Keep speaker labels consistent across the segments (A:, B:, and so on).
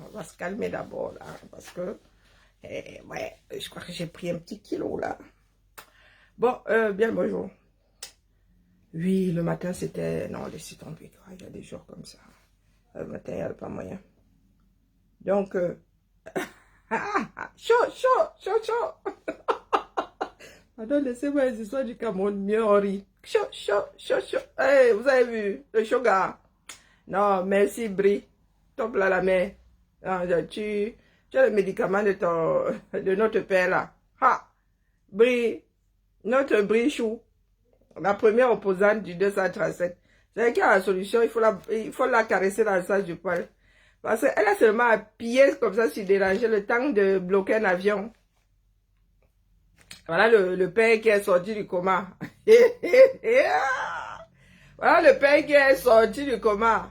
A: On va se calmer d'abord, là, parce que, ouais, je crois que j'ai pris un petit kilo, là. Bon, bien le bonjour. Oui, le matin, c'était... Non, laissez tomber, quoi. Il y a des jours comme ça. Le matin, il n'y a pas moyen. Donc, chaud, chaud, chaud, chaud. Pardon, laissez-moi les histoires du Cameroun, mieux on rit. Chaud, chaud, chaud, chaud. Hey, vous avez vu, le sugar. Non, merci, Brie. Top là la main. Non, tu as le médicament de notre père là. Ha! Brie, notre Brie Chou. La première opposante du 237. C'est qu'il y a la solution, il faut la caresser dans le sens du poil. Parce qu'elle a seulement appuyé comme ça sur déranger le temps de bloquer un avion. Voilà le père qui est sorti du coma. Voilà le père qui est sorti du coma.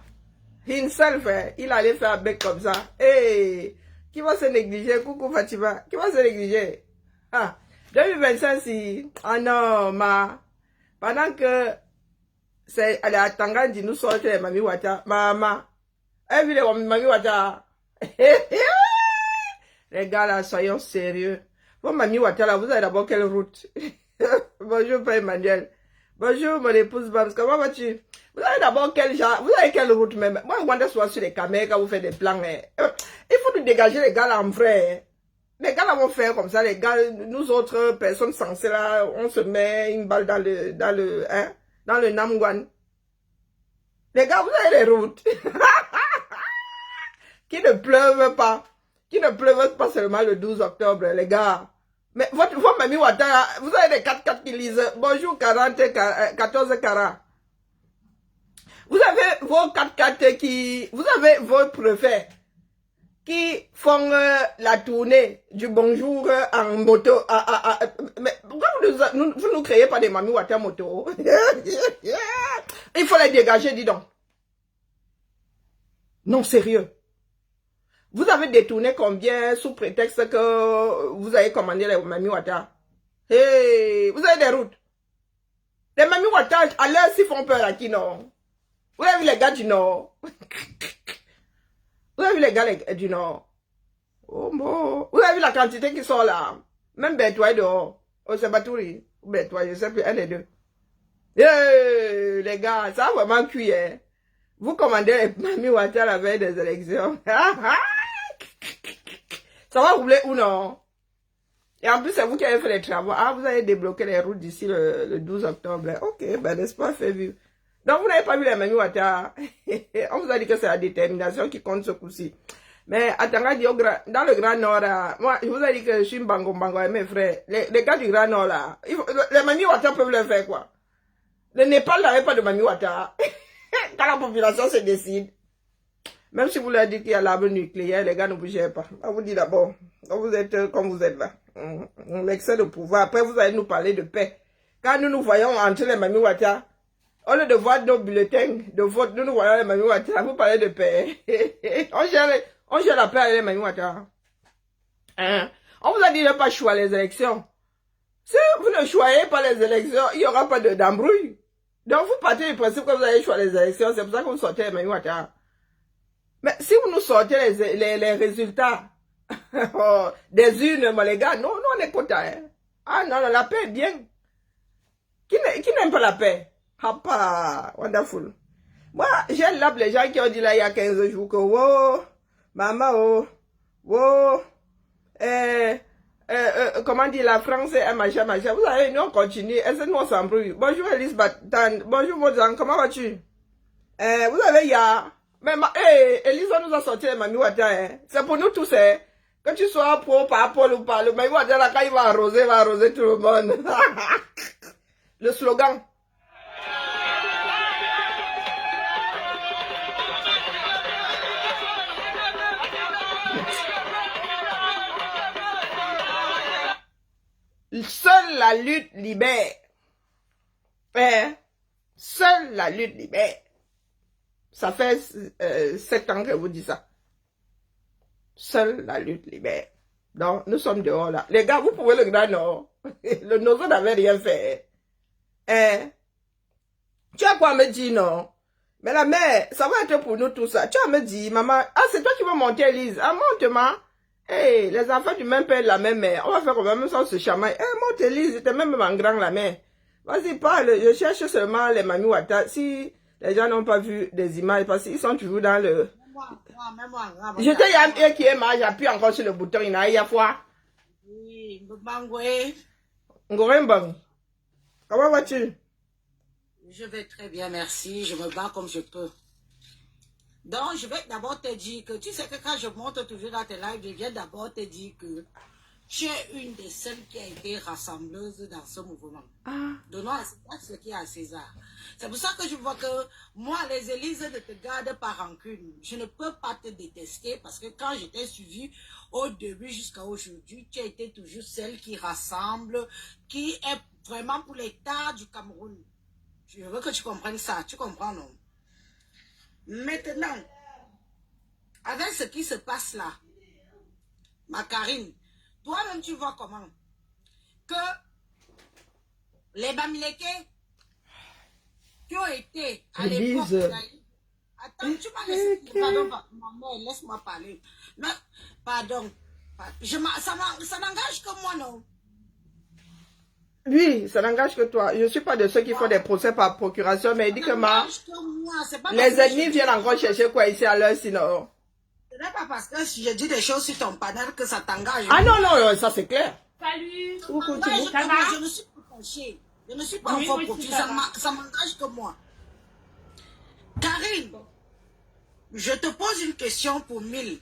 A: Himself, il allait faire un bec comme ça. Hey, qui va se négliger? Coucou Fatima. Qui va se négliger? Ah, 2025, si. Ah non, pendant que c'est elle à Tangandi, nous sortons les Mami Wata. Maman. Elle vit les Mami Wata. Les gars là, soyons sérieux. Bon, Mami Wata là, vous avez d'abord quelle route? Bonjour, Père Emmanuel. Bonjour, mon épouse Bams. Comment vas-tu? Vous avez d'abord quel genre? Vous avez quelle route même? Moi, je vois souvent sur les caméras quand vous faites des plans. Il faut nous dégager les gars là en vrai. Les gars là vont faire comme ça. Les gars, nous autres personnes sensées là, on se met une balle dans le Namgwan. Les gars, vous avez les routes. Qui ne pleuvent pas. Qui ne pleuvent pas seulement le 12 octobre, les gars. Mais votre Mami Wata, vous avez des 4x4 qui lisent. Bonjour 14 carats. Vous avez vos 4x4 qui... Vous avez vos préfets qui font la tournée du bonjour en moto. Mais pourquoi vous nous créez pas des Mami Wata moto? Il faut les dégager, dis donc. Non, sérieux. Vous avez détourné combien sous prétexte que vous avez commandé les Mami Wata? Hey, vous avez des routes. Les Mami Wata, à l'heure, s'ils font peur à qui, non? Vous avez vu les gars du Nord? Vous avez vu les gars du Nord? Oh bon. Vous avez vu la quantité qui sont là? Même Bertois dehors. Oh, c'est Batouri. Ou Bertois, je sais plus, un des deux. Hey, les gars, ça a vraiment cuit, hein? Vous commandez les Mami Wata la veille des élections. Ça va rouler ou non? Et en plus, c'est vous qui avez fait les travaux. Ah, vous avez débloqué les routes d'ici le 12 octobre. Ok, ben l'espoir fait vivre. Donc, vous n'avez pas vu les Mami Wata. On vous a dit que c'est la détermination qui compte ce coup-ci. Mais attends, dans le Grand Nord, là, moi, je vous ai dit que je suis bango avec mes frères. Les gars du Grand Nord, là, les Mami Wata peuvent le faire, quoi. Le Népal n'avait pas de Mami Wata. Quand la population se décide. Même si vous leur dites qu'il y a l'arme nucléaire, les gars ne bougez pas. On vous dit d'abord, vous êtes comme vous êtes là. L'excès de pouvoir. Après, vous allez nous parler de paix. Quand nous nous voyons entre les Mami Wata, au lieu de voir nos bulletins de vote, nous voyons les Mami Wata, vous parlez de paix. on gère la paix avec les Mami Wata. Hein? On vous a dit de ne pas choisir les élections. Si vous ne choisissez pas les élections, il n'y aura pas d'embrouille. Donc vous partez du principe que vous allez choisir les élections, c'est pour ça que vous sortez les Mami Wata. Mais si vous nous sortez les résultats des urnes, les gars, non, on est content. Hein? Ah non, la paix est bien. Qui n'aime pas la paix? Ah pas, wonderful. Moi, j'ai là les gens qui ont dit là il y a 15 jours que, wow, maman, wow, comment dire, la France est un machin. Vous savez, nous on continue, et c'est nous on s'embrouille. Bonjour Elisabeth, bonjour Mozan, comment vas-tu? Vous avez ya. Mais Elisa nous a sorti les Mami Wata, hein. C'est pour nous tous, hein. Que tu sois pro, pas Paul ou pas, le Mami Wata, là, quand il va arroser tout le monde. Le slogan. Seule la lutte libère. Hein? Seule la lutte libère. Ça fait 7 ans que je vous dis ça. Seule la lutte libère. Donc, nous sommes dehors là. Les gars, vous pouvez le Grand Nord. Le Nozo n'avait rien fait. Hein? Tu as quoi me dire, non? Mais la mère, ça va être pour nous tout ça. Tu vas me dire, maman, ah, c'est toi qui veux monter, Elise. Ah, monte, ma. Hey, les enfants du même père, de la même mère. On va faire comme même ça, on se chamaille. Eh, monte, Elise, j'étais même en grand, la mère. Vas-y, parle. Je cherche seulement les Mami Wata. Si les gens n'ont pas vu des images, parce qu'ils sont toujours dans le... Je t'ai un qui est mal, j'appuie encore sur le bouton, il n'a pas fois.
B: Oui, Mbangwe.
A: Ngorembang. Comment vas-tu?
B: Je vais très bien, merci. Je me bats comme je peux. Donc, je vais d'abord te dire que, tu sais que quand je monte toujours dans tes lives, je viens d'abord te dire que tu es une des seules qui a été rassembleuse dans ce mouvement.
A: Ah.
B: Donnons à César ce qui est à César. C'est pour ça que je vois que moi, les Élises ne te gardent pas rancune. Je ne peux pas te détester parce que quand je t'ai suivi au début jusqu'à aujourd'hui, tu as été toujours celle qui rassemble, qui est vraiment pour l'État du Cameroun. Je veux que tu comprennes ça. Tu comprends, non? Maintenant, avec ce qui se passe là, ma Karine, toi-même tu vois comment que les Bamileke qui ont été à l'époque... Attends, tu m'as laissé... Pardon, maman, laisse-moi parler. Mais, pardon, ça n'engage que moi, non?
A: Oui, ça n'engage que toi. Je ne suis pas de ceux qui font des procès par procuration, mais il dit que les ennemis viennent encore chercher quoi ici à l'heure, sinon...
B: Ce n'est pas parce que si je dis des choses sur ton panel que ça t'engage.
A: Ah non, non, ça c'est clair.
C: Salut.
B: Je ne suis pas fâchée. Je ne suis pas
C: Oui,
B: encore
C: oui,
B: profil.
C: ça
B: Ça m'engage que moi. Karine, je te pose une question pour 1000.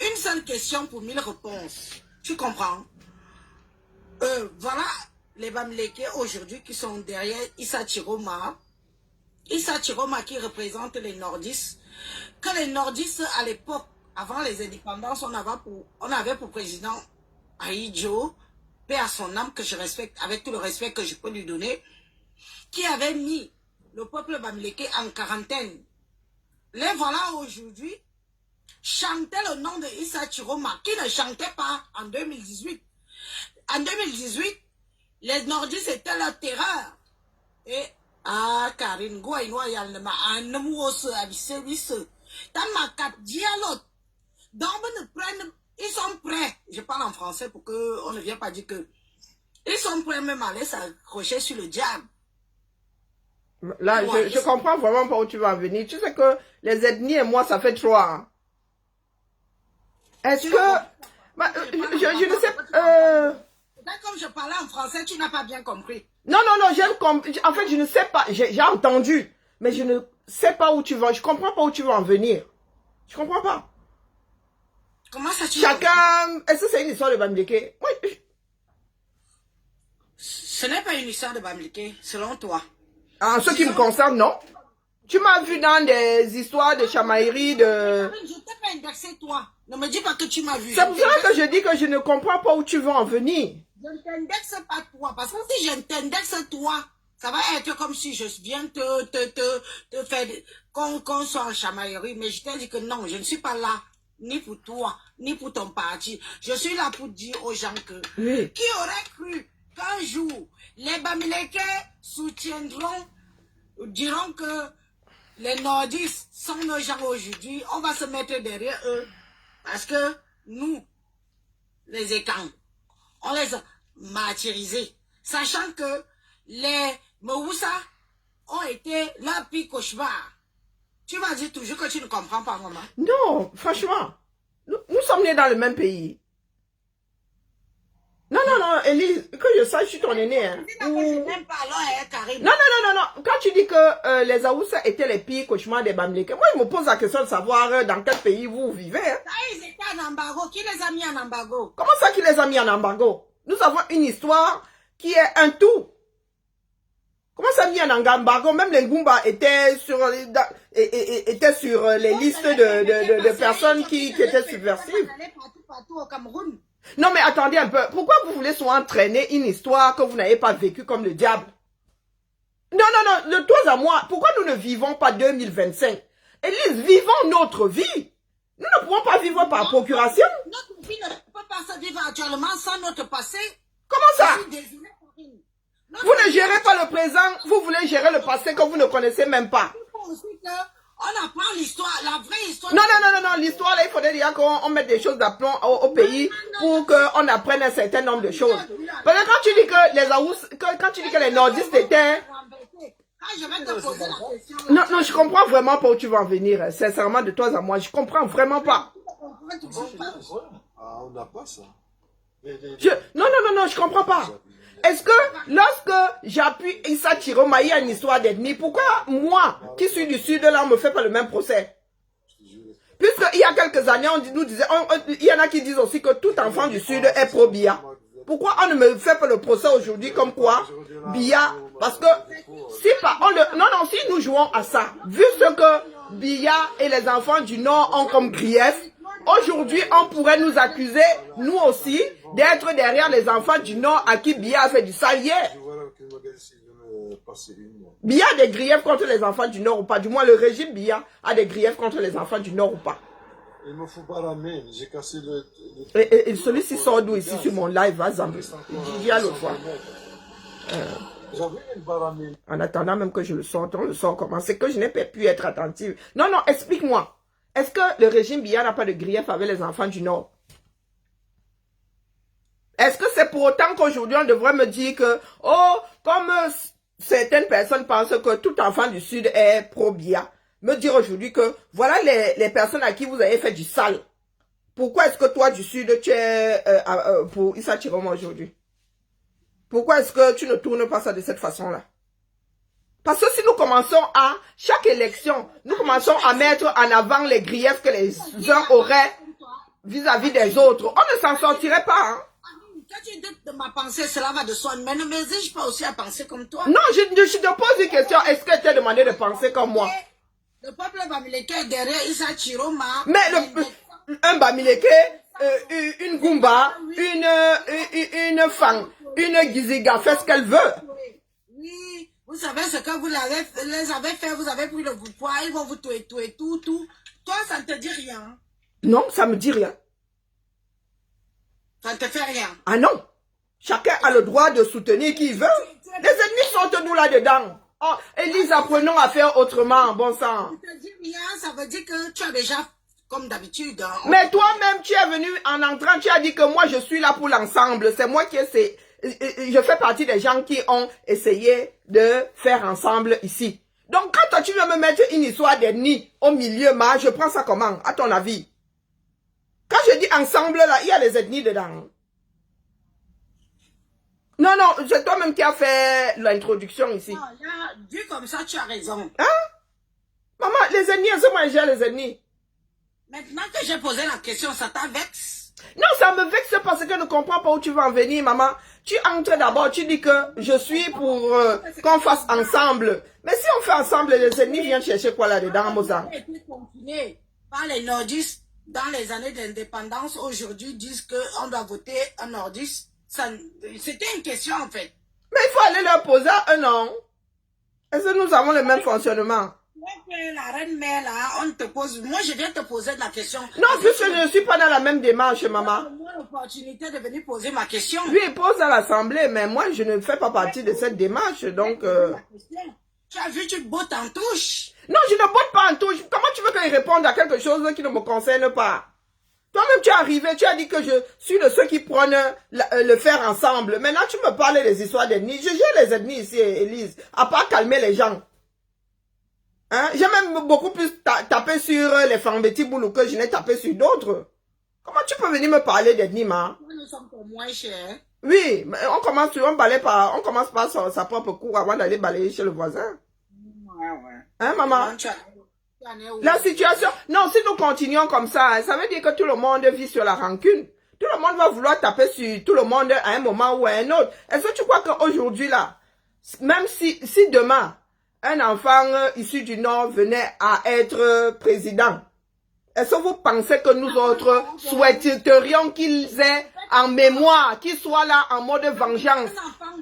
B: Une seule question pour 1000 réponses. Tu comprends? Voilà les Bamileke aujourd'hui qui sont derrière Issa Chiroma. Issa Chiroma qui représente les nordistes. Que les nordistes à l'époque, avant les indépendances, on avait pour président Aïdjo, paix à son âme que je respecte, avec tout le respect que je peux lui donner, qui avait mis le peuple Bamileke en quarantaine. Les voilà aujourd'hui chanter le nom de Issa Chiroma, qui ne chantait pas en 2018. En 2018, les nordistes étaient la terreur. Et, Karine, ils sont prêts. Je parle en français pour qu'on ne vienne pas dire que... Ils sont prêts même à aller s'accrocher sur le diable.
A: Là, je comprends vraiment pas où tu vas en venir. Tu sais que les ethnies et moi, ça fait 3. Est-ce que... je ne sais pas...
B: Comme je parlais en français, tu n'as pas bien compris.
A: Non, non, non, en fait, je ne sais pas. J'ai entendu, mais je ne sais pas où tu vas. Je comprends pas où tu vas en venir. Je comprends pas.
B: Comment ça tu
A: Chacun... Est-ce que c'est une histoire de Bamileke? Oui.
B: Ce n'est pas une histoire de Bamileke, selon toi.
A: En ce qui me concerne, non. Tu m'as vu dans des histoires de chamaillerie, de...
B: Je t'ai pas indexé, toi. Ne me dis pas que tu m'as vu.
A: C'est pour ça que je dis que je ne comprends pas où tu vas en venir.
B: Je ne t'indexe pas toi, parce que si je t'indexe toi, ça va être comme si je viens te faire qu'on soit en chamaillerie. Mais je t'ai dit que non, je ne suis pas là, ni pour toi, ni pour ton parti. Je suis là pour dire aux gens que,
A: oui.
B: Qui aurait cru qu'un jour, les Bamileke diront que les nordistes sont nos gens aujourd'hui, on va se mettre derrière eux, parce que nous, les écans, on les a martyrisés, sachant que les Moussa ont été leur pire cauchemar. Tu vas dire toujours que tu ne comprends pas, maman.
A: Non, franchement, nous sommes nés dans le même pays. Non, non, non, Elise, que je sache, je suis ton aîné. Hein.
B: Je n'aime pas, alors, Karine.
A: Non, non, non, non, non. Quand tu dis que les Aoussa étaient les pires cauchemars des Bamileke, moi, je me pose la question de savoir dans quel pays vous vivez. Hein.
B: Ils étaient en embargo. Qui les a mis en embargo?
A: Comment ça qui les a mis en embargo? Nous avons une histoire qui est un tout. Comment ça mis en embargo? Même les Ngumba étaient sur les listes de personnes qui étaient subversives.
B: Partout au Cameroun.
A: Non, mais attendez un peu. Pourquoi vous voulez souvent entraîner une histoire que vous n'avez pas vécue comme le diable? Non, non, non, de toi à moi, pourquoi nous ne vivons pas 2025? Élise, vivons notre vie. Nous ne pouvons pas vivre par procuration.
B: Notre vie ne peut pas se vivre actuellement sans notre passé.
A: Comment ça?
B: Vous
A: ne gérez pas le présent, vous voulez gérer le passé que vous ne connaissez même pas.
B: aussi qu'on apprend l'histoire, la vraie histoire.
A: Non, l'histoire, là, il faudrait dire qu'on mette des choses d'aplomb au pays pour qu'on apprenne un certain nombre de choses. Parce que quand tu dis que les Aous, quand tu dis que les nordistes étaient...
B: Je vais te poser la question.
A: Non, je comprends vraiment pas où tu vas en venir. Sincèrement, de toi à moi, je comprends vraiment pas.
C: Ah, on n'a pas ça.
A: Non, je comprends pas. Est-ce que lorsque j'appuie Issa Chiroma, il y a une histoire d'ethnie, pourquoi moi, qui suis du sud, là, on me fait pas le même procès? Puisqu'il y a quelques années, il y en a qui disent aussi que tout enfant du sud est pro-Bia. Pourquoi on ne me fait pas le procès aujourd'hui comme quoi Bia, parce que si pas, si nous jouons à ça, vu ce que Bia et les enfants du Nord ont comme grief, aujourd'hui on pourrait nous accuser, nous aussi, d'être derrière les enfants du Nord à qui Bia a fait du sale hier. Bia a des griefs contre les enfants du Nord ou pas, du moins le régime Bia a des griefs contre les enfants du Nord ou pas.
C: Il me faut pas ramener, j'ai cassé le...
A: Et celui-ci sort d'où ici sur mon live, va Zambé. J'y ai l'autre fois.
C: J'avais une baramine.
A: En attendant même que je le sorte, on le sort comment? C'est que je n'ai pas pu être attentive. Non, explique-moi. Est-ce que le régime Biya n'a pas de grief avec les enfants du Nord? Est-ce que c'est pour autant qu'aujourd'hui on devrait me dire que, oh, comme certaines personnes pensent que tout enfant du Sud est pro-Biya, me dire aujourd'hui que voilà les personnes à qui vous avez fait du sale. Pourquoi est-ce que toi du Sud tu es pour Issa Chiroma aujourd'hui? Pourquoi est-ce que tu ne tournes pas ça de cette façon-là? Parce que si nous commençons à, chaque élection, nous commençons à mettre en avant les griefs que les uns auraient vis-à-vis des autres, on ne s'en sortirait pas. Hein?
B: Quand tu dis de ma pensée, cela va de soi. Mais ne m'exige pas aussi à penser comme toi.
A: Non, je te pose une question. Est-ce que tu t'es demandé de penser comme moi?
B: Le peuple bamileke est derrière Issa Chiroma.
A: Mais un bamileke, une Goumba, une Fang, une Giziga fait ce qu'elle veut.
B: Oui, vous savez ce que vous les avez fait, vous avez pris le pouvoir, ils vont vous tuer, tout. Toi, ça ne te dit rien.
A: Non, ça me dit rien.
B: Ça ne te fait rien.
A: Ah non. Chacun a le droit de soutenir qui veut. Les ennemis sont nous là-dedans. Oh, Élise, apprenons à faire autrement, bon sang.
B: Ça ne te dit rien, ça veut dire que tu as déjà, comme d'habitude.
A: Mais toi-même, tu es venu en entrant, tu as dit que moi, je suis là pour l'ensemble. C'est moi qui essaie. Je fais partie des gens qui ont essayé de faire ensemble ici. Donc, quand toi, tu veux me mettre une histoire d'ethnie au milieu, je prends ça comment, à ton avis? Quand je dis ensemble, là, il y a les ethnies dedans. Non, c'est toi-même qui as fait l'introduction ici.
B: Non, là, vu comme ça, tu as raison.
A: Hein? Maman, les ethnies, elles sont mangées les ethnies.
B: Maintenant que j'ai posé la question, ça t'avexe?
A: Non, ça me vexe parce que je ne comprends pas où tu vas en venir, maman. Tu entres d'abord, tu dis que je suis pour qu'on fasse ensemble. Mais si on fait ensemble, les ennemis viennent chercher quoi là-dedans, Mozart?
B: Continué par les nordistes dans les années d'indépendance, aujourd'hui disent qu'on doit voter un nordiste. C'était une question en fait.
A: Mais il faut aller leur poser un nom. Est-ce que nous avons le même fonctionnement?
B: La reine mère là, on te pose. Moi, je viens te poser la question.
A: Non, puisque je ne suis pas dans la même démarche, maman.
B: Moi, l'opportunité de venir poser ma question.
A: Lui, il pose à l'Assemblée, mais moi, je ne fais pas partie de cette démarche, donc...
B: Tu as vu, tu bottes en touche.
A: Non, je ne botte pas en touche. Comment tu veux qu'il réponde à quelque chose qui ne me concerne pas? Toi-même, tu es arrivé, tu as dit que je suis de ceux qui prennent le faire ensemble. Maintenant, tu me parles des histoires d'ennemis. Je gère les ennemis ici, Élise, à part calmer les gens. Hein? J'ai même beaucoup plus tapé sur les Fambeti Boulou que je n'ai tapé sur d'autres. Comment tu peux venir me parler d'ethnie, ma?
B: Nous sommes pour moins chers.
A: Oui, mais on commence par sa propre cour avant d'aller balayer chez le voisin.
B: Ouais.
A: Hein, maman? La situation... Non, si nous continuons comme ça, ça veut dire que tout le monde vit sur la rancune. Tout le monde va vouloir taper sur tout le monde à un moment ou à un autre. Est-ce que tu crois qu'aujourd'hui, là, même si demain, un enfant issu du Nord venait à être président, est-ce que vous pensez que nous autres souhaiterions qu'ils aient en mémoire, qu'ils soient là en mode vengeance?
B: Un enfant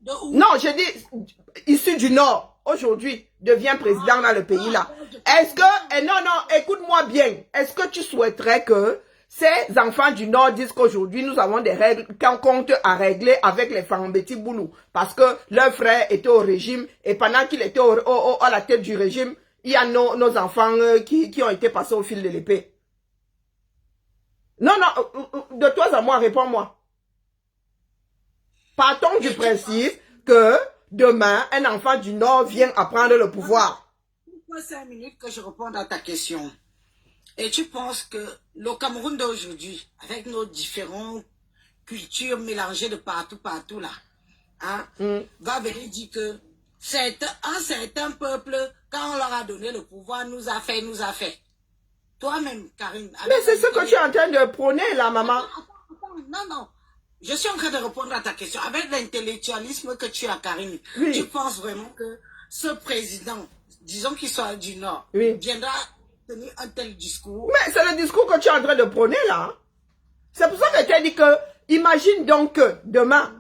B: de où?
A: Non, je dis issu du Nord, aujourd'hui, devient président dans le pays là. Est-ce que, non, écoute-moi bien, est-ce que tu souhaiterais que ces enfants du Nord disent qu'aujourd'hui nous avons des règles qu'on compte à régler avec les Fambeti Boulou parce que leur frère était au régime et pendant qu'il était à la tête du régime, il y a nos enfants qui ont été passés au fil de l'épée. Non, de toi à moi, réponds-moi. Partons du principe que demain, un enfant du Nord vient à prendre le pouvoir.
B: Pourquoi 5 minutes que je réponde à ta question? Et tu penses que le Cameroun d'aujourd'hui, avec nos différentes cultures mélangées de partout là, hein, va venir dire que un certain peuple, quand on leur a donné le pouvoir, nous a fait. Toi-même, Karine.
A: Mais c'est ce que tu es en train de prôner là, maman.
B: Attends, non. Je suis en train de répondre à ta question. Avec l'intellectualisme que tu as, Karine,
A: oui.
B: Tu penses vraiment que ce président, disons qu'il soit du Nord,
A: oui.
B: viendra tenir un tel discours?
A: Mais c'est le discours que tu es en train de prôner là. C'est pour ça que tu as dit que, imagine donc que demain,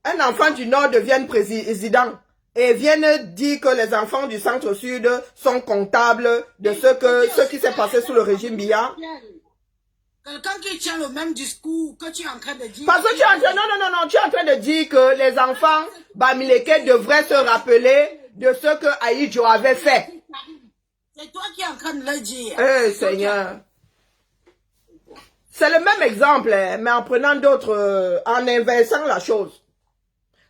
A: un enfant du Nord devienne président et vienne dire que les enfants du centre-sud sont comptables de ce qui s'est passé sous le régime Biya.
B: Quelqu'un qui tient le même discours que tu es en train de dire.
A: Parce que tu es en train, non, tu es en train de dire que les enfants Bamileke devraient se rappeler de ce que Ahidjo avait fait.
B: C'est toi qui es en train de le dire.
A: Eh, Seigneur. C'est le même exemple, mais en prenant d'autres, en inversant la chose.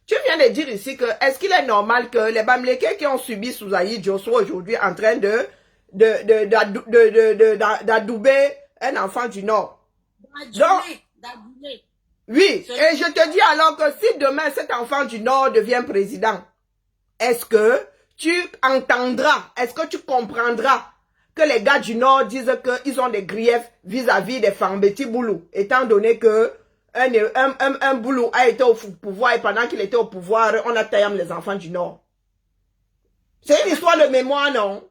A: Tu viens de dire ici que, est-ce qu'il est normal que les Bamileke qui ont subi sous Ahidjo soient aujourd'hui en train d'adouber un enfant du Nord? Donc, oui, et je te dis alors que si demain cet enfant du Nord devient président, est-ce que tu entendras, est-ce que tu comprendras que les gars du Nord disent qu'ils ont des griefs vis-à-vis des Fambeti Boulou, étant donné que un Boulou a été au pouvoir et pendant qu'il était au pouvoir, on a taillé les enfants du Nord. C'est une histoire de mémoire, non?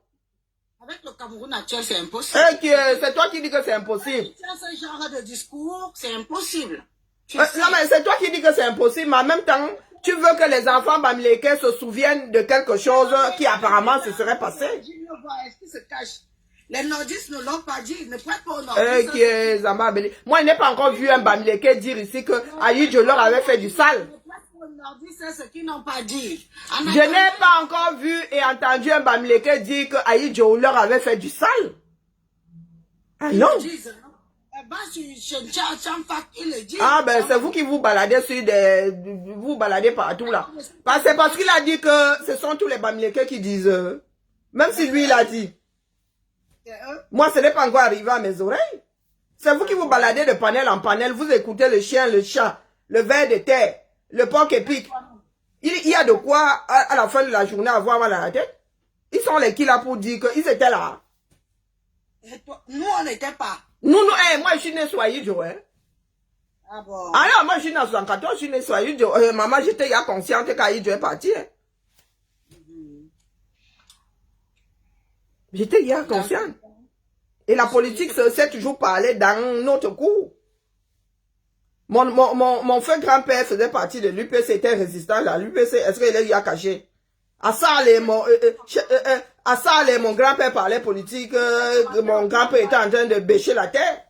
B: Avec le Cameroun actuel, c'est impossible.
A: C'est toi qui dis que c'est impossible.
B: Ce genre de discours, c'est impossible.
A: Non, mais c'est toi qui dis que c'est impossible, mais en même temps, tu veux que les enfants Bamileke se souviennent de quelque chose qui apparemment se serait passé.
B: Est-ce qu'ils se cachent? Les nordistes ne l'ont pas dit, ils ne prêtent pas aux nordistes.
A: Moi, je n'ai pas encore vu un Bamileke dire ici que Ahidjo leur avait fait du sale.
B: C'est ce qu'ils n'ont pas dit.
A: Je n'ai pas encore vu et entendu un Bamileke dire que Ahidjo leur avait fait du sale. Ah non. Ah ben c'est vous qui vous baladez sur vous baladez partout là. C'est parce qu'il a dit que ce sont tous les Bamileke qui disent. Même si lui il a dit. Moi ce n'est pas encore arrivé à mes oreilles. C'est vous qui vous baladez de panel en panel. Vous écoutez le chien, le chat, le ver de terre, le porc épic. Il y a de quoi à la fin de la journée avoir mal à la tête. Ils sont les qui là pour dire qu'ils étaient là.
B: Nous on n'était pas.
A: Nous, moi je suis né sur Ahidjo, hein.
B: Ah bon?
A: Ah non, moi je suis né en 74, je suis né sur Ahidjo. Maman, j'étais consciente qu'Ahidjo est parti. Hein. J'étais consciente. Et la politique s'est toujours parlé dans notre cours. Mon frère grand-père faisait partie de l'UPC, c'était résistant à l'UPC. Est-ce qu'il y a caché? À Salé, mon grand-père parlait politique, mon grand-père était en train de bêcher la terre.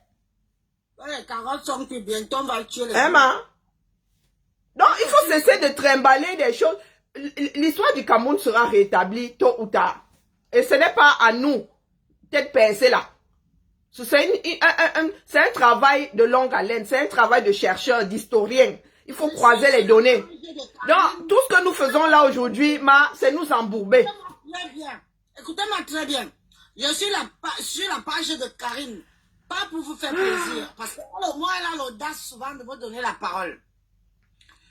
B: Les carottes sont plus bientôt, on va tuer les
A: donc, il faut cesser de trimballer des choses. L'histoire du Cameroun sera rétablie tôt ou tard. Et ce n'est pas à nous d'être pincés là. C'est un travail de longue haleine, c'est un travail de chercheur, d'historien. Il faut croiser les données. Donc, tout ce que nous faisons là aujourd'hui, c'est nous embourber.
B: Très bien. Écoutez-moi très bien. Je suis sur la page de Karine. Pas pour vous faire plaisir. Parce que moi, elle a l'audace souvent de me donner la parole.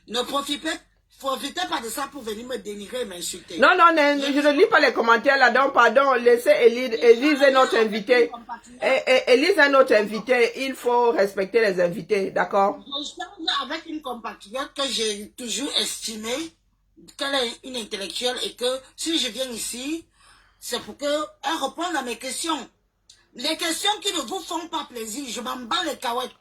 B: Ne profitez pas de ça pour venir me dénigrer et m'insulter.
A: Non, je ne lis pas les commentaires là-dedans, pardon. Laissez Élise est notre invité. Élise est notre invité. Il faut respecter les invités, d'accord?
B: Je change avec une compatriote que j'ai toujours estimée qu'elle est une intellectuelle et que si je viens ici, c'est pour qu'elle réponde à mes questions. Les questions qui ne vous font pas plaisir, je m'en bats les cahuètes.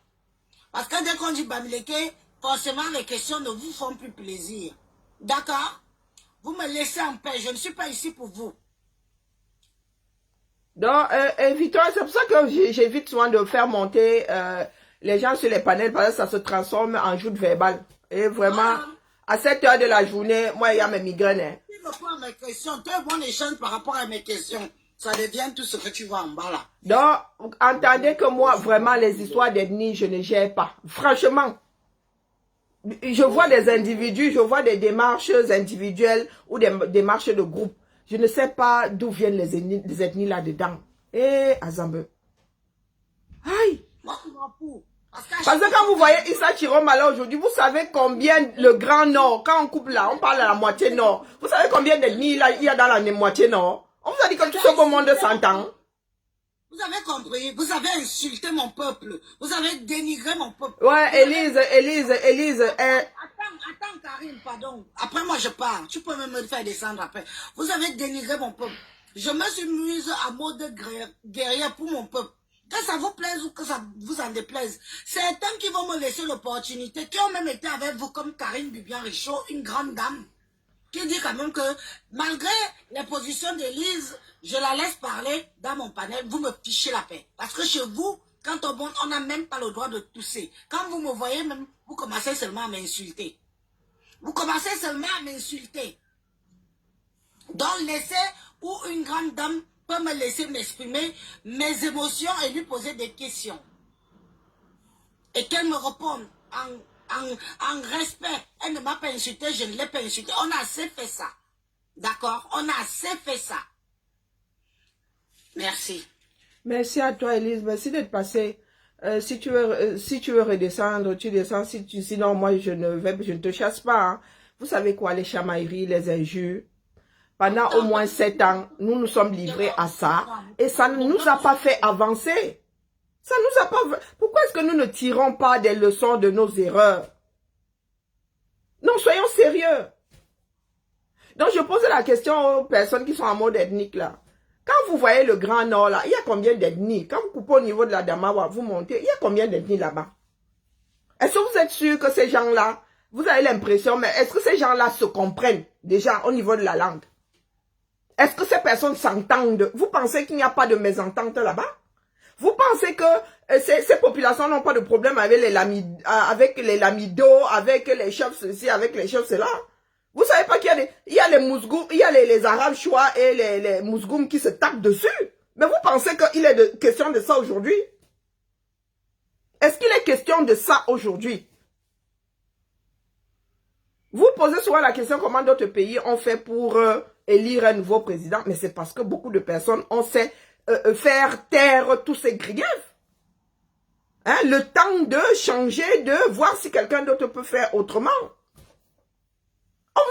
B: Parce que dès qu'on dit Bamileke, forcément les questions ne vous font plus plaisir. D'accord? Vous me laissez en paix, je ne suis pas ici pour vous.
A: Donc, évitons, c'est pour ça que j'évite souvent de faire monter les gens sur les panels parce que ça se transforme en joute verbale. Et vraiment, à cette heure de la journée, moi, il y a mes migraines. Hein.
B: réponds à mes questions. Tu es bon échange par rapport à mes questions. Ça devient tout ce que tu vois en bas là.
A: Donc, entendez que moi, vraiment, les histoires d'ethnie, je ne gère pas. Franchement. Je vois des individus, je vois des démarches individuelles ou des démarches de groupe. Je ne sais pas d'où viennent les ethnies là-dedans. Eh, Azambe. Aïe.
B: Moi, je m'en fous.
A: Parce que quand vous voyez Issa Chiroma là aujourd'hui, vous savez combien le Grand Nord, quand on coupe là, on parle à la moitié Nord. Vous savez combien d'ethnies là il y a dans la moitié Nord? On vous a dit que tout ce beau monde s'entend.
B: Vous avez compris, vous avez insulté mon peuple, vous avez dénigré mon peuple.
A: Ouais, Élise.
B: Attends, Karine, pardon. Après, moi, je pars. Tu peux même me faire descendre après. Vous avez dénigré mon peuple. Je me suis mise à mode guerrière pour mon peuple. Que ça vous plaise ou que ça vous en déplaise. Certains qui vont me laisser l'opportunité, qui ont même été avec vous comme Karine Bibian-Richaud, une grande dame, qui dit quand même que malgré les positions d'Élise, je la laisse parler dans mon panel, vous me fichez la paix. Parce que chez vous, quand on n'a même pas le droit de tousser. Quand vous me voyez même, vous commencez seulement à m'insulter. Vous commencez seulement à m'insulter. Donc laissez où une grande dame peut me laisser m'exprimer mes émotions et lui poser des questions. Et qu'elle me réponde en respect. Elle ne m'a pas insulté, je ne l'ai pas insulté. On a assez fait ça. D'accord? On a assez fait ça. Merci.
A: Merci à toi, Élise. Merci d'être passée. Si tu veux redescendre, tu descends. Sinon, moi, je ne te chasse pas. Hein. Vous savez quoi, les chamailleries, les injures. Pendant au moins 7 ans, nous nous sommes livrés à ça. Et ça ne nous a pas fait avancer. Ça nous a pas... Pourquoi est-ce que nous ne tirons pas des leçons de nos erreurs? Non, soyons sérieux. Donc, je pose la question aux personnes qui sont en mode ethnique là. Quand vous voyez le Grand Nord là, il y a combien d'ethnies? Quand vous coupez au niveau de la Damawa, vous montez, il y a combien d'ethnies là-bas? Est-ce que vous êtes sûr que ces gens-là, vous avez l'impression, mais est-ce que ces gens-là se comprennent déjà au niveau de la langue? Est-ce que ces personnes s'entendent? Vous pensez qu'il n'y a pas de mésentente là-bas? Vous pensez que ces populations n'ont pas de problème avec les lamidos, avec les chefs ceci, avec les chefs cela? Vous savez pas qu'il y a les mousgoum, il y a les arabes choix et les mousgoum qui se tapent dessus? Mais vous pensez qu'il est question de ça aujourd'hui? Est-ce qu'il est question de ça aujourd'hui? Vous posez souvent la question comment d'autres pays ont fait pour élire un nouveau président, mais c'est parce que beaucoup de personnes ont sait faire taire tous ces griefs. Hein, le temps de changer, de voir si quelqu'un d'autre peut faire autrement.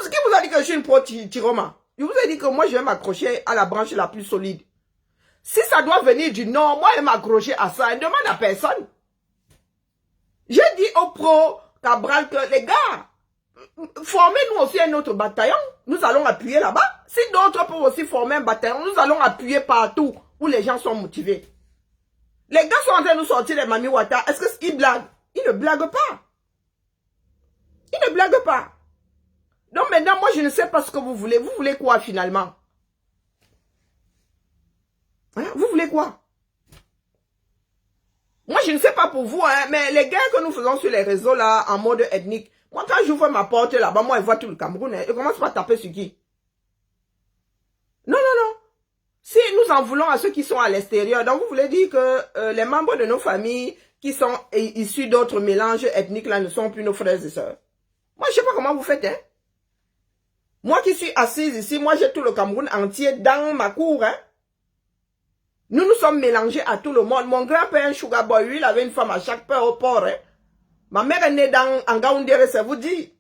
A: Qui vous a dit que je suis une pro-Chiroma? Je vous ai dit que moi, je vais m'accrocher à la branche la plus solide. Si ça doit venir du Nord, moi, je vais m'accrocher à ça. Je ne demande à personne. J'ai dit aux pro-Cabral que, les gars, formez-nous aussi un autre bataillon. Nous allons appuyer là-bas. Si d'autres peuvent aussi former un bataillon, nous allons appuyer partout où les gens sont motivés. Les gars sont en train de nous sortir les Mami Wata. Est-ce qu'ils blaguent? Ils ne blaguent pas. Ils ne blaguent pas. Donc maintenant, moi, je ne sais pas ce que vous voulez. Vous voulez quoi finalement? Hein? Vous voulez quoi? Moi, je ne sais pas pour vous, hein, mais les guerres que nous faisons sur les réseaux là, en mode ethnique, moi, quand j'ouvre ma porte là-bas, moi, je vois tout le Cameroun. Hein, je commence pas à taper sur qui? Non, non, non. Si nous en voulons à ceux qui sont à l'extérieur, donc vous voulez dire que les membres de nos familles qui sont issus d'autres mélanges ethniques là ne sont plus nos frères et sœurs. Moi, je ne sais pas comment vous faites, hein. Moi qui suis assise ici, moi j'ai tout le Cameroun entier dans ma cour. Hein. Nous nous sommes mélangés à tout le monde. Mon grand-père, un sugar boy, lui, il avait une femme à chaque père au port. Hein. Ma mère est née en Ngaoundéré, ça vous dit.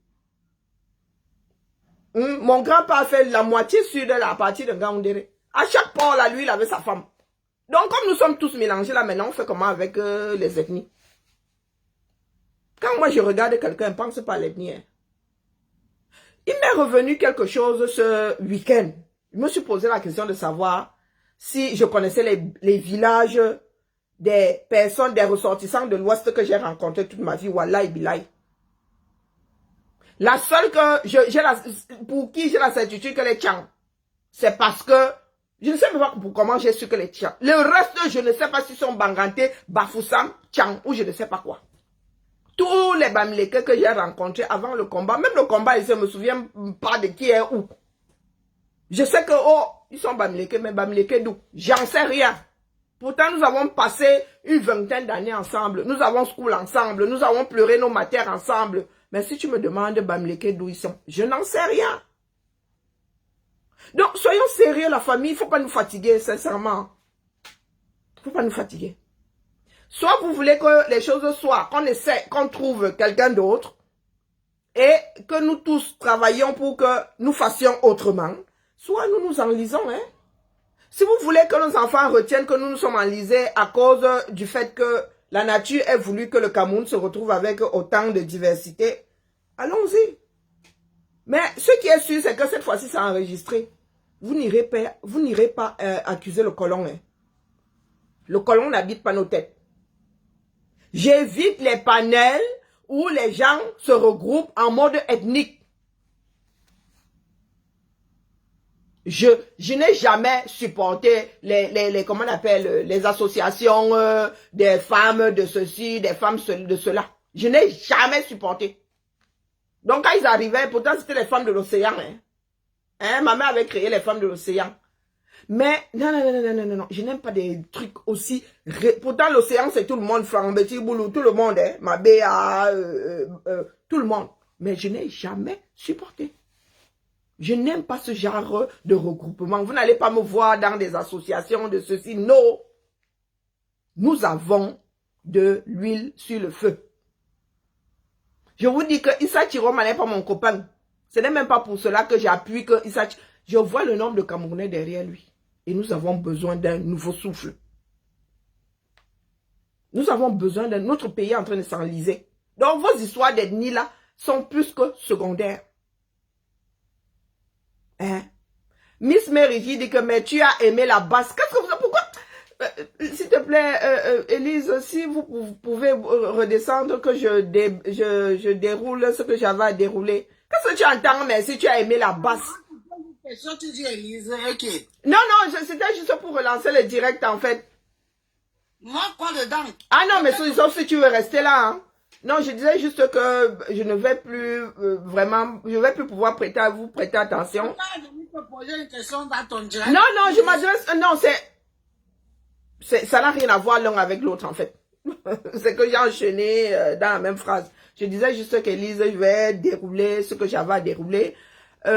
A: Mon grand-père a fait la moitié sud de la partie de Ngaoundéré. À chaque port, là, lui, il avait sa femme. Donc, comme nous sommes tous mélangés, là, maintenant, on fait comment avec les ethnies? Quand moi, je regarde quelqu'un, je pense pas à l'ethnie. Hein. Il m'est revenu quelque chose ce week-end. Je me suis posé la question de savoir si je connaissais les villages des personnes, des ressortissants de l'Ouest que j'ai rencontrés toute ma vie. Wallahi billahi. La seule pour qui j'ai la certitude que les Tchang, c'est parce que je ne sais pas comment j'ai su que les Tchang. Le reste, je ne sais pas s'ils sont Banganté, Bafoussam, Tchang ou je ne sais pas quoi. Tous les Bamileke que j'ai rencontrés avant le combat, même le combat, je ne me souviens pas de qui est où. Je sais que, oh, ils sont Bamileke, mais Bamileke d'où? J'en sais rien. Pourtant, nous avons passé une vingtaine d'années ensemble. Nous avons school ensemble. Nous avons pleuré nos matières ensemble. Mais si tu me demandes Bamileke d'où ils sont, je n'en sais rien. Donc, soyons sérieux, la famille. Il ne faut pas nous fatiguer, sincèrement. Il ne faut pas nous fatiguer. Soit vous voulez que les choses soient, qu'on essaie, qu'on trouve quelqu'un d'autre et que nous tous travaillions pour que nous fassions autrement. Soit nous nous enlisons, hein. Si vous voulez que nos enfants retiennent que nous nous sommes enlisés à cause du fait que la nature ait voulu que le Cameroun se retrouve avec autant de diversité, allons-y. Mais ce qui est sûr, c'est que cette fois-ci, c'est enregistré. Vous n'irez pas accuser le colon. Hein. Le colon n'habite pas nos têtes. J'évite les panels où les gens se regroupent en mode ethnique. Je n'ai jamais supporté comment on appelle, les associations des femmes de ceci, des femmes de cela. Je n'ai jamais supporté. Donc quand ils arrivaient, pourtant c'était les femmes de l'océan. Hein, ma mère avait créé les femmes de l'océan. Mais non, je n'aime pas des trucs aussi. Pourtant l'océan c'est tout le monde, Frambeti, Boulou, tout le monde, hein, ma Béa, tout le monde. Mais je n'ai jamais supporté. Je n'aime pas ce genre de regroupement. Vous n'allez pas me voir dans des associations de ceci. Non. Nous avons de l'huile sur le feu. Je vous dis que Issa Chiroma n'est pas mon copain. Ce n'est même pas pour cela que j'appuie que Issa Chiroma. Je vois le nombre de Camerounais derrière lui. Et nous avons besoin d'un nouveau souffle. Nous avons besoin d'un autre pays en train de s'enliser. Donc vos histoires d'ethnie là sont plus que secondaires. Hein? Miss Mary dit que mais tu as aimé la basse. Qu'est-ce que vous... Pourquoi? S'il te plaît, Élise, si vous pouvez redescendre que je déroule ce que j'avais à dérouler. Qu'est-ce que tu entends, mais si tu as aimé la basse?
B: Tu dis Élise, ok.
A: Non, c'était juste pour relancer le direct en fait.
B: Moi, quoi dedans?
A: Ah non, mais sauf si tu veux rester là. Hein. Non, je disais juste que je ne vais plus vraiment, je ne vais plus pouvoir prêter attention.
B: Je peux poser une question dans ton direct.
A: Non, je m'adresse, non, ça n'a rien à voir l'un avec l'autre en fait. C'est que j'ai enchaîné dans la même phrase. Je disais juste qu'Élise, je vais dérouler ce que j'avais à dérouler. Mais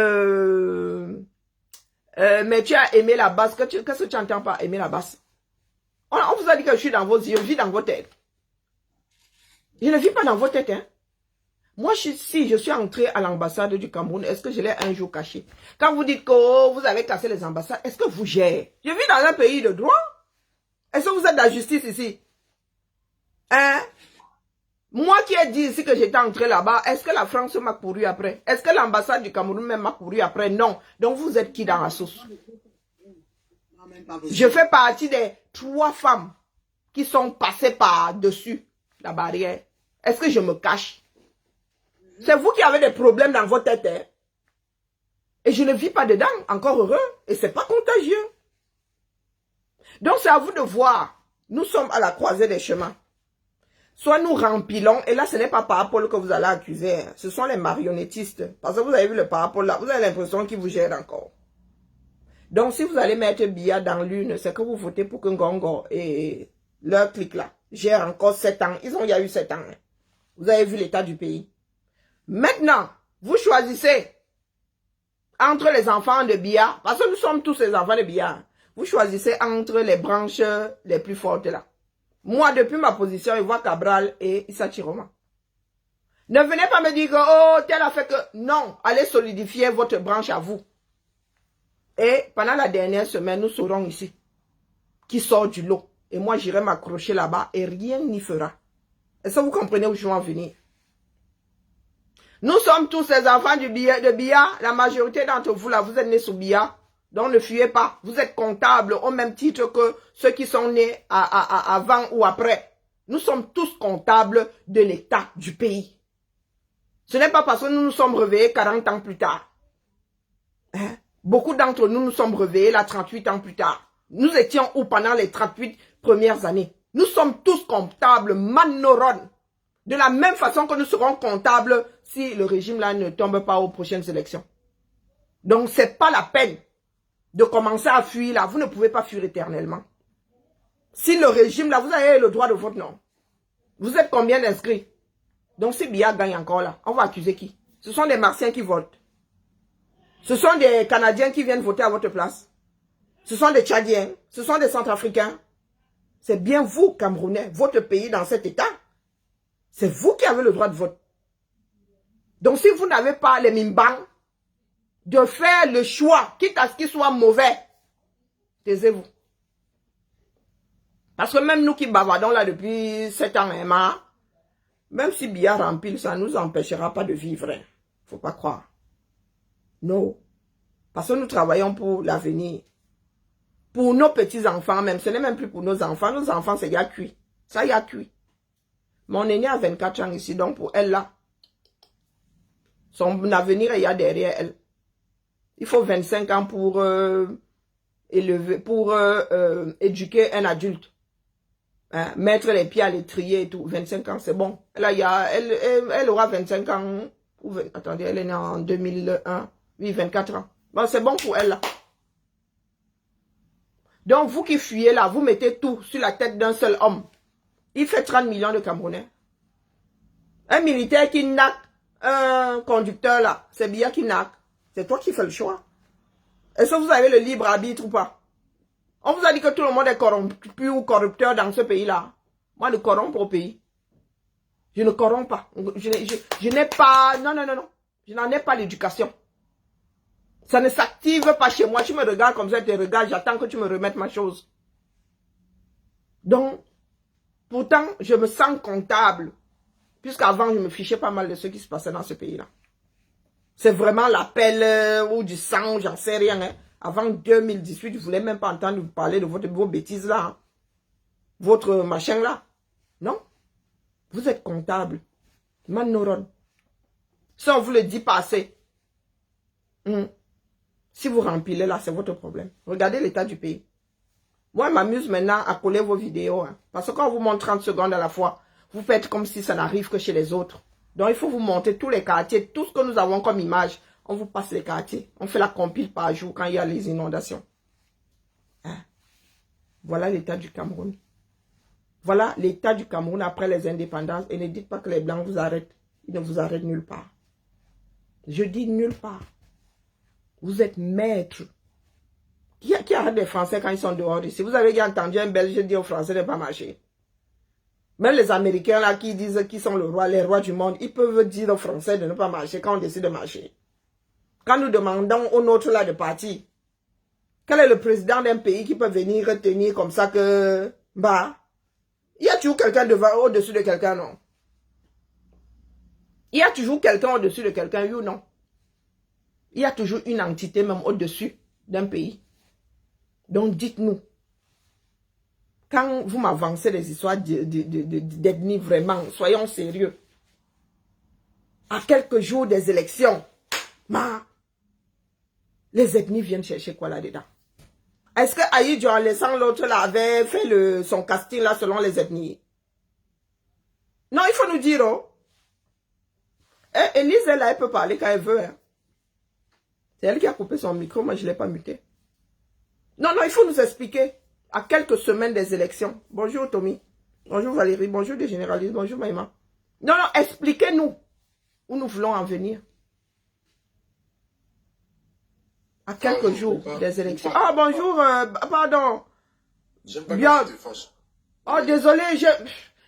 A: tu as aimé la basse. Qu'est-ce que tu entends par aimer la basse? On vous a dit que je suis dans vos yeux, je vis dans vos têtes. Je ne vis pas dans vos têtes, hein. Moi, si je suis entrée à l'ambassade du Cameroun, est-ce que je l'ai un jour caché? Quand vous dites que oh, vous avez cassé les ambassades, est-ce que vous gérez? Je vis dans un pays de droit. Est-ce que vous êtes de la justice ici? Hein? Moi qui ai dit ici que j'étais entrée là-bas, est-ce que la France m'a couru après? Est-ce que l'ambassade du Cameroun même m'a couru après? Non. Donc vous êtes qui dans la sauce? Je fais partie des 3 femmes qui sont passées par-dessus la barrière. Est-ce que je me cache? C'est vous qui avez des problèmes dans votre tête. Hein? Et je ne vis pas dedans, encore heureux. Et c'est pas contagieux. Donc c'est à vous de voir. Nous sommes à la croisée des chemins. Soit nous rempilons, et là ce n'est pas Parapol que vous allez accuser. Hein. Ce sont les marionnettistes. Parce que vous avez vu le Parapol là, vous avez l'impression qu'ils vous gèrent encore. Donc si vous allez mettre Biya dans l'une, c'est que vous votez pour que Ngongo et leur clique là gère encore 7 ans. Il y a eu 7 ans. Hein. Vous avez vu l'état du pays. Maintenant, vous choisissez entre les enfants de Biya, parce que nous sommes tous les enfants de Biya. Vous choisissez entre les branches les plus fortes là. Moi, depuis ma position, je vois Cabral et Issa Chiroma. Ne venez pas me dire que, oh, tel a fait que... Non, allez solidifier votre branche à vous. Et pendant la dernière semaine, nous serons ici. Qui sort du lot. Et moi, j'irai m'accrocher là-bas et rien n'y fera. Est-ce que vous comprenez où je veux en venir? Nous sommes tous les enfants de Biya. La majorité d'entre vous, là, vous êtes nés sous Biya. Donc ne fuyez pas. Vous êtes comptables au même titre que ceux qui sont nés avant ou après. Nous sommes tous comptables de l'état du pays. Ce n'est pas parce que nous nous sommes réveillés 40 ans plus tard. Hein? Beaucoup d'entre nous nous sommes réveillés là 38 ans plus tard. Nous étions où pendant les 38 premières années? Nous sommes tous comptables Manoron. De la même façon que nous serons comptables si le régime là ne tombe pas aux prochaines élections. Donc c'est pas la peine de commencer à fuir là, vous ne pouvez pas fuir éternellement. Si le régime là, vous avez le droit de vote, non. Vous êtes combien d'inscrits? Donc si Biya gagne encore là, on va accuser qui? Ce sont des Martiens qui votent. Ce sont des Canadiens qui viennent voter à votre place. Ce sont des Tchadiens. Ce sont des Centrafricains. C'est bien vous, Camerounais, votre pays dans cet état. C'est vous qui avez le droit de vote. Donc si vous n'avez pas les mimbans de faire le choix, quitte à ce qu'il soit mauvais, taisez-vous. Parce que même nous qui bavardons là depuis 7 ans, hein, même si Biya rempile, ça ne nous empêchera pas de vivre. Hein. Faut pas croire. Non. Parce que nous travaillons pour l'avenir. Pour nos petits-enfants même. Ce n'est même plus pour nos enfants. Nos enfants, c'est y a cuit. Ça y a cuit. Mon aîné a 24 ans ici. Donc pour elle là, son avenir est y a derrière elle. Il faut 25 ans pour éduquer un adulte. Hein, mettre les pieds à l'étrier et tout. 25 ans, c'est bon. Là, elle aura 25 ans. Attendez, elle est née en 2001. Oui, 24 ans. Bon, c'est bon pour elle, là. Donc, vous qui fuyez là, vous mettez tout sur la tête d'un seul homme. Il fait 30 millions de Camerounais. Un militaire qui naque un conducteur là, c'est Biya qui naque. C'est toi qui fais le choix. Est-ce que vous avez le libre arbitre ou pas? On vous a dit que tout le monde est corrompu ou corrupteur dans ce pays-là. Moi, je corromps au pays. Je ne corromps pas. Je n'ai pas... Non. Je n'en ai pas l'éducation. Ça ne s'active pas chez moi. Tu me regardes comme ça, tu te regardes, j'attends que tu me remettes ma chose. Donc, pourtant, je me sens comptable. Puisqu'avant, je me fichais pas mal de ce qui se passait dans ce pays-là. C'est vraiment l'appel ou du sang, j'en sais rien. Hein. Avant 2018, je ne voulais même pas entendre vous parler de vos bêtises là. Hein. Votre machin là. Non. Vous êtes comptable. Manoron. Si on vous le dit pas assez. Si vous rempilez là, c'est votre problème. Regardez l'état du pays. Moi, je m'amuse maintenant à coller vos vidéos. Hein, parce que quand on vous montre 30 secondes à la fois, vous faites comme si ça n'arrive que chez les autres. Donc, il faut vous montrer tous les quartiers, tout ce que nous avons comme image. On vous passe les quartiers. On fait la compile par jour quand il y a les inondations. Hein? Voilà l'état du Cameroun. Voilà l'état du Cameroun après les indépendances. Et ne dites pas que les Blancs vous arrêtent. Ils ne vous arrêtent nulle part. Je dis nulle part. Vous êtes maître. Qui arrête les Français quand ils sont dehors ici? Vous avez déjà entendu un Belge dire aux Français de ne pas marcher. Même les Américains là qui disent qu'ils sont les rois du monde, ils peuvent dire aux Français de ne pas marcher quand on décide de marcher. Quand nous demandons aux nôtres là de partir, quel est le président d'un pays qui peut venir retenir comme ça que... Bah, il y a toujours quelqu'un au-dessus de quelqu'un, non? Il y a toujours quelqu'un au-dessus de quelqu'un, oui ou non? Il y a toujours une entité même au-dessus d'un pays. Donc dites-nous, quand vous m'avancez les histoires d'ethnie vraiment, soyons sérieux. À quelques jours des élections, les ethnies viennent chercher quoi là-dedans? Est-ce que Aïdjo, en laissant l'autre là, avait fait son casting là selon les ethnies? Non, il faut nous dire, oh. Élise, elle peut parler quand elle veut. Hein. C'est elle qui a coupé son micro, moi je ne l'ai pas muté. Non, il faut nous expliquer. À quelques semaines des élections. Bonjour Tommy. Bonjour Valérie. Bonjour des généralistes. Bonjour Maïma. Non, expliquez-nous où nous voulons en venir. À quelques jours des élections. Ah, bonjour. Pardon.
C: J'aime pas
A: Bien.
C: quand tu te fâches.
A: Oh, désolé.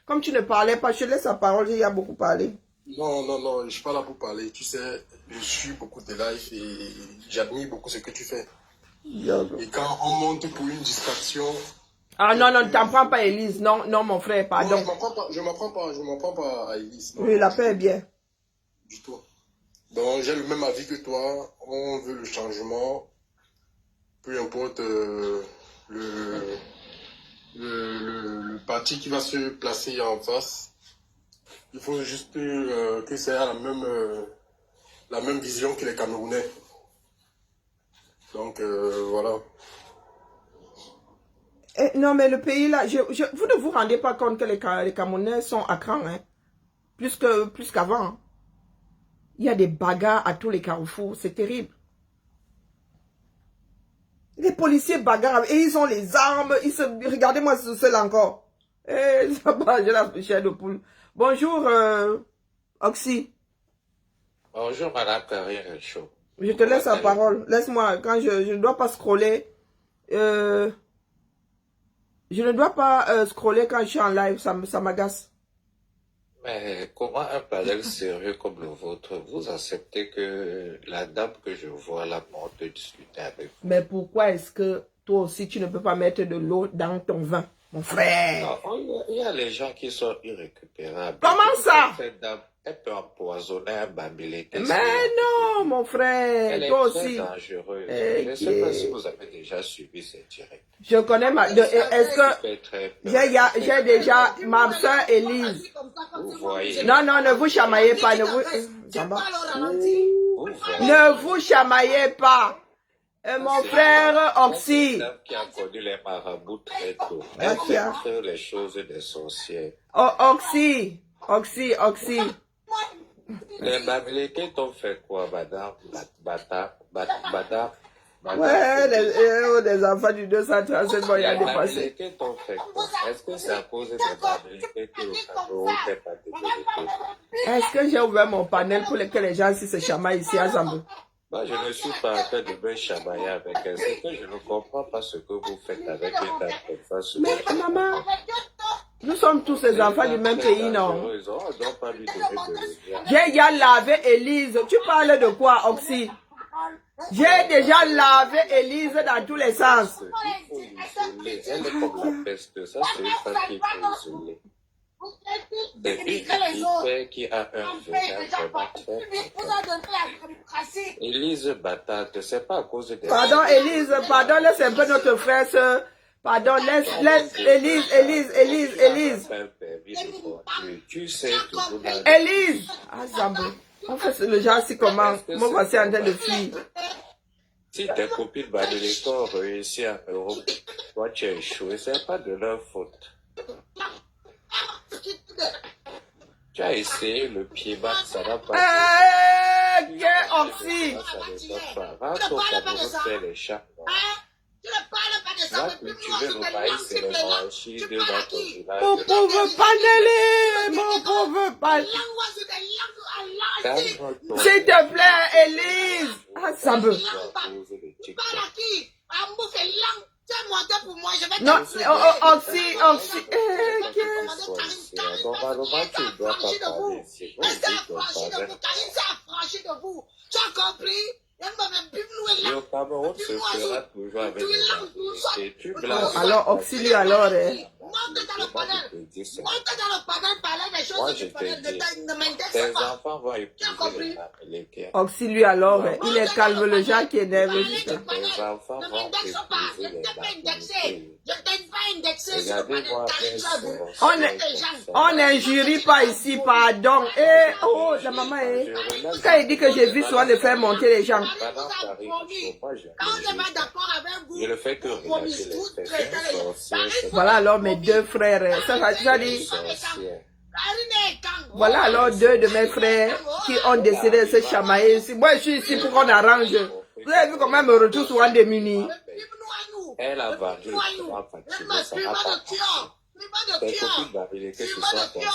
A: Comme tu ne parlais pas, je laisse la parole. Il y a beaucoup parlé.
C: Non, je suis pas là pour parler. Tu sais, je suis beaucoup de live et j'admire beaucoup ce que tu fais. Et quand on monte pour une distraction...
A: Ah non, ne t'en prends pas, Élise. Non, mon frère, pardon.
C: Non, je ne m'en prends pas à Élise.
A: Oui, la paix est bien.
C: Du tout. Donc, j'ai le même avis que toi. On veut le changement. Peu importe le parti qui va se placer en face. Il faut juste que ça ait la même vision que les Camerounais. Donc, voilà.
A: Non, mais le pays là, vous ne vous rendez pas compte que les Camerounais sont à cran, hein? Plus qu'avant. Hein? Il y a des bagarres à tous les carrefours, c'est terrible. Les policiers bagarrent et ils ont les armes. Regardez-moi ce seul encore. Eh, ça va, j'ai la chair de poule. Bonjour, Oxy.
D: Bonjour, Madame Karine Chaud.
A: Je te laisse la parole. Laisse-moi, quand je ne dois pas scroller. Je ne dois pas scroller quand je suis en live, ça m'agace.
D: Mais comment un panel sérieux comme le vôtre, vous acceptez que la dame que je vois là monte discuter avec vous?
A: Mais pourquoi est-ce que toi aussi tu ne peux pas mettre de l'eau dans ton vin, mon frère?
D: Non, il y a les gens qui sont irrécupérables.
A: Comment ça?
D: Cette dame, elle peut empoisonner un bambilé.
A: Mais non, mon frère,
D: elle est
A: toi
D: très
A: aussi.
D: dangereuse.
A: Eh,
D: Je ne sais pas si vous avez déjà suivi ces directs.
A: Je connais ma... Est-ce que... J'ai déjà ma soeur Élise.
D: Vous voyez.
A: Non, non, ne vous chamaillez pas. Ne vous...
D: Vous voyez.
A: Ne vous chamaillez pas. Mon frère Oxy.
D: Une dame qui a connu les marabouts très tôt.
A: Ah,
D: Elle
A: tiens.
D: fait faire les choses des sorcières.
A: Oh, Oxy. Oxy.
D: Les Bamileke t'ont fait quoi, madame? Bata.
A: Ouais, les enfants du 237 vont y aller
D: Les
A: passer.
D: Bamileke t'ont fait quoi? Est-ce que c'est à cause des Bamileke que le Cameroun n'est pas développé?
A: Est-ce que j'ai ouvert mon panel pour que les gens ici se chamaillent ici à Zambou?
D: Moi, je ne suis pas en train de me chamailler avec elle. C'est que je ne comprends pas ce que vous faites avec une dame comme ça.
A: Mais maman, nous sommes tous les enfants du même pays, non?
D: On ne doit pas lui donner de lumière.
A: J'ai déjà lavé Élise. Tu parles de quoi, Oxy? J'ai déjà lavé Élise dans tous les sens.
D: Il faut l'isoler. Elle est comme la peste. Ça, c'est une femme qu'il faut isoler. C'est une hyper qui a un venin vraiment très. Élise Batate, c'est pas à cause de...
A: Pardon, Élise, pardon, laisse un peu notre frère. Pardon, laisse Élise.
D: Tu sais toujours dans...
A: Élise! Ah, Zambou. En fait, le genre, si comment? Moi, voici en train de fuir.
D: Si tes copines de l'école réussissent en Europe, toi tu as échoué, c'est pas de leur faute. Tu as essayé le pied-bas, ça n'a pas
A: Eh, quel Oxy!
D: ça ne va pas. Rentre au Cameroun, fais les chats. Va cultiver le maïs et les arachides dans ton village.
A: Mon pauvre panelé! Mon pauvre panelé!
D: Calme-toi.
A: S'il te plaît, Élise! Ah, Zambou. Non, Oxy.
D: Normalement, tu ne dois pas parler ici.
B: Tu as compris?
D: Et au Cameroun, se fera toujours avec les gens. Tu blagues.
A: Alors, Oxy, lui, alors,
B: Monte dans le panel, parler des choses
D: Moi,
B: que
D: je
B: tu
D: te
B: connais,
D: dis,
B: ne m'intéresse
D: tes
B: pas.
D: enfants vont épouser les Bamileke.
A: Oxy, lui, alors, il est calme, le genre qui est nerveux.
D: Tes enfants vont épouser les Bamileke.
B: Je t'ai pas indexé sur le
D: Regardez-moi
B: panel.
A: On n'injurie pas ici, pardon. Eh, oh, la maman est... Quand il dit que j'ai vu souvent le faire monter les gens.
D: Madame Karine, moi,
B: Quand on n'est pas d'accord avec vous,
D: je ne fais que regarder les faits. C'est un sorcier.
A: Voilà alors mes deux frères. Ça dit...
D: Sorcière.
A: Voilà alors deux de mes frères qui ont décidé de se chamailler ici. Moi, je suis ici pour qu'on arrange. Vous avez vu comment me retrouve souvent démunis.
D: Elle a vendu le droit fatigué, ça n'a pas marché. Tes copines Bamileke se sont concentrées.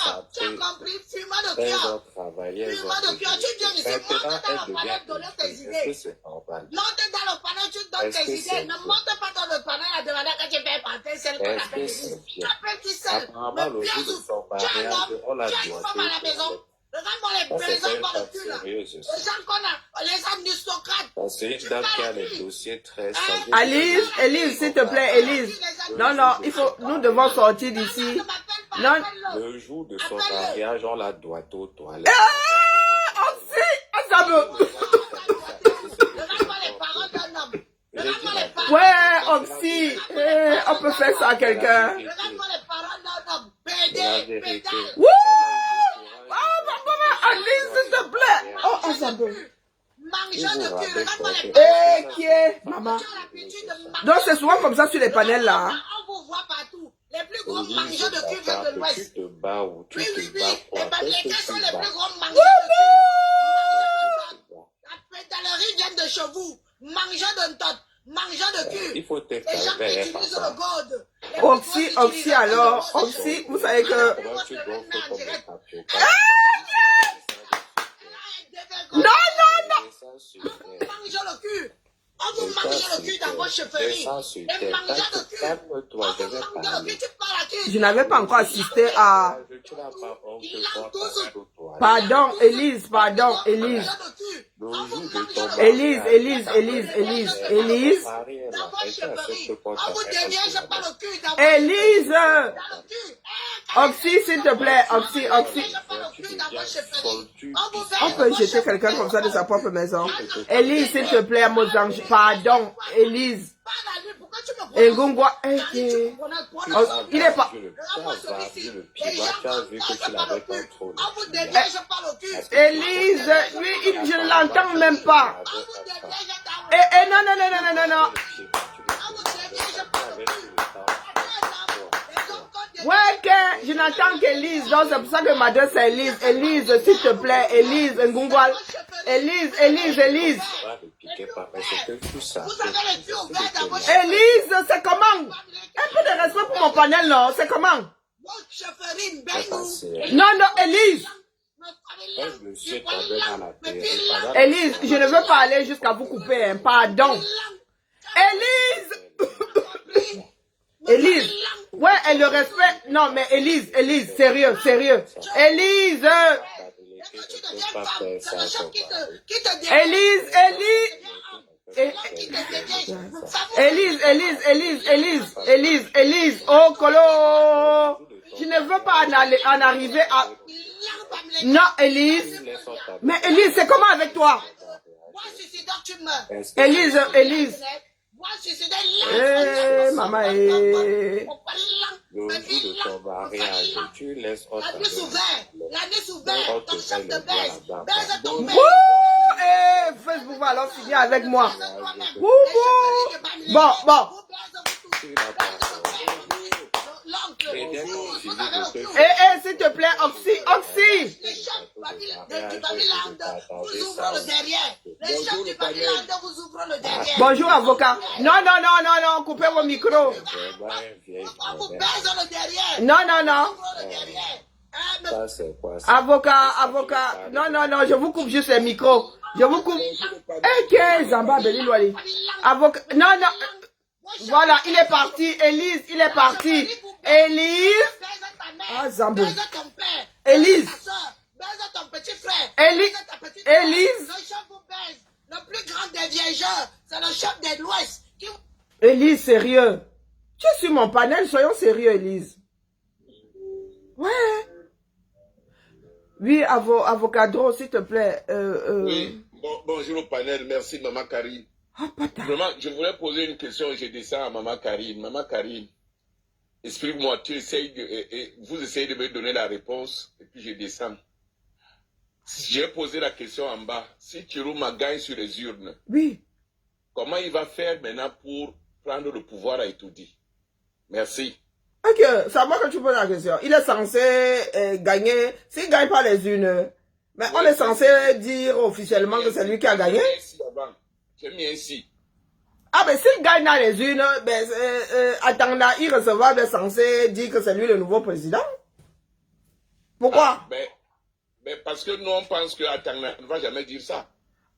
D: Elles ont travaillé, elles ont développé. Maintenant, elles deviennent politiques. Est-ce que c'est normal?
B: Monte dans le panel, tu donnes
D: Est-ce que
B: tes
D: c'est
B: idées. Ne monte pas dans le panel à demander que tu fais partir celle qu'on
D: Est-ce
B: appelle
D: que
B: Élise.
D: c'est
B: Tu
D: bien?
B: appelles qui seule.
D: Apparemment, le jour de son
B: Tu es un
D: mariage,
B: homme,
D: on l'a
B: tu as une femme à la maison.
D: doigté.
B: Regarde-moi les
D: Ça, c'est
B: maisons
D: une
B: par le
D: femme
B: cul là.
D: sérieuse.
B: Les gens qu'on a, les aristocrates.
D: C'est une dame qui a les dossiers très sérieux.
A: Alice, Élise, s'il te plaît, Élise. Non, non, nous devons sortir d'ici. Non.
D: Le jour de son mariage, on l'a doigté aux toilettes.
A: Oxy, ça me...
B: Regarde-moi les paroles d'un homme. Regarde-moi les paroles.
A: Ouais, Oxy, on peut faire ça à quelqu'un.
B: Regarde-moi les paroles d'un homme.
D: La
B: Pédé,
D: vérité.
B: pédale.
A: Wouh! Oh, maman, Alice, s'il te plaît. Oh, ça me...
B: Mangeur de cul. Regarde-moi les
A: Eh, qui est, maman?
B: Tu as l'habitude de manger.
A: Donc, c'est souvent comme ça sur les panels, là.
B: On vous voit partout. Les plus gros
D: Élise
B: mangeurs de cul viennent de
D: Batate,
B: l'Ouest.
D: tu te bats ou tu
B: Oui,
D: te
B: oui, oui.
D: bats
B: Les
D: quoi? Qu'est-ce
B: Bamileke
D: que
B: sont
D: tu
B: les
D: bats?
B: plus gros mangeurs de cul. La pédalerie vient de chez vous. Mangeurs de ntote. mangeant de cul.
D: Il faut te
B: Les gens qui
D: calmer,
B: utilisent
D: papa.
B: le gold.
A: Oxy, alors, Oxy, vous savez que...
D: Comment tu gonfles comme un papillon?
A: Non, non,
B: Mangeant le cul. On vous mange le cul dans vos cheveux. Et mangeant le cul.
D: Calme-toi, je vais
B: Le
D: parler.
B: cul, tu parles à qui?
A: je n'avais pas encore assisté à...
D: Tu n'as pas honte de voir partout toi.
A: Pardon, Élise, pardon, Élise.
B: Mangeant le cul.
D: Le jour de ton
A: Élise,
D: mariage,
A: Élise, Élise, Élise, Élise.
D: Marie est là.
B: Dans vos
D: Elle fait un
B: cheveux.
D: peu contre
B: On vous
D: elle.
B: déniège pas le cul. Dans vos
A: Élise.
B: Dans le cul.
A: Oxy, s'il te plaît, Oxy, Oxy. On peut jeter quelqu'un comme ça de sa propre maison. Élise, s'il te plaît, Mozange. Pardon, Élise. Ngungwa, il est pas... Élise, lui, je ne l'entends même pas. Non, non, non, non, non, non. Ouais, que je n'entends qu'Élise, donc c'est pour ça que ma deux c'est Élise. Élise, s'il te plaît, Élise, Ngungwa. Élise, Élise, Élise. Élise, c'est comment? Un peu de respect pour mon panel, non? C'est comment? Non, non, Élise. Élise, je ne veux pas aller jusqu'à vous couper, hein. Pardon. Élise. Élise. Ouais, elle le respecte. Non, mais Élise, Élise, sérieux, sérieux. Élise. Élise, Élise, oh, Colo. Je ne veux pas en arriver à... Non, Élise. Mais Élise, c'est comment avec toi? Élise, Élise. Maman,
D: Le jour de ton mariage, tu laisses
B: l'année souveraine, ton chef de baise, ton père.
A: Facebook va alors finir avec moi. Bon. S'il te plaît, Oxy. Bonjour, avocat. Non, coupez vos micros. Non. Avocat. Non, je vous coupe juste les micros. Je vous coupe. Zamba Belilwali. Avocat. Non. Voilà, il est parti. Élise, il est parti. Élise. Ah, Zambo. Élise. Élise.
B: Le plus grand des viageurs, c'est le chef de l'Ouest.
A: Élise, sérieux. Tu es sur mon panel, soyons sérieux, Élise. Ouais. Oui, avocadro, s'il te plaît.
E: Oui, bonjour au panel, merci Maman Karine. Vraiment, je voulais poser une question et je descends à Maman Karine. Maman Karine, explique-moi, vous essayez de me donner la réponse et puis je descends. J'ai posé la question en bas. Si Chirouma gagne sur les urnes,
A: oui,
E: comment il va faire maintenant pour prendre le pouvoir à Itoudi? Merci.
A: Ok, c'est à moi que tu poses la question. Il est censé gagner. S'il ne gagne pas les urnes, mais on est censé dire officiellement que c'est lui qui a gagné.
E: J'ai mis ainsi.
A: Ah, mais s'il gagne dans les urnes, attendant irrecevable est censé dire que c'est lui le nouveau président. Pourquoi?
E: Mais parce que nous, on pense que Atangna ne va jamais dire ça.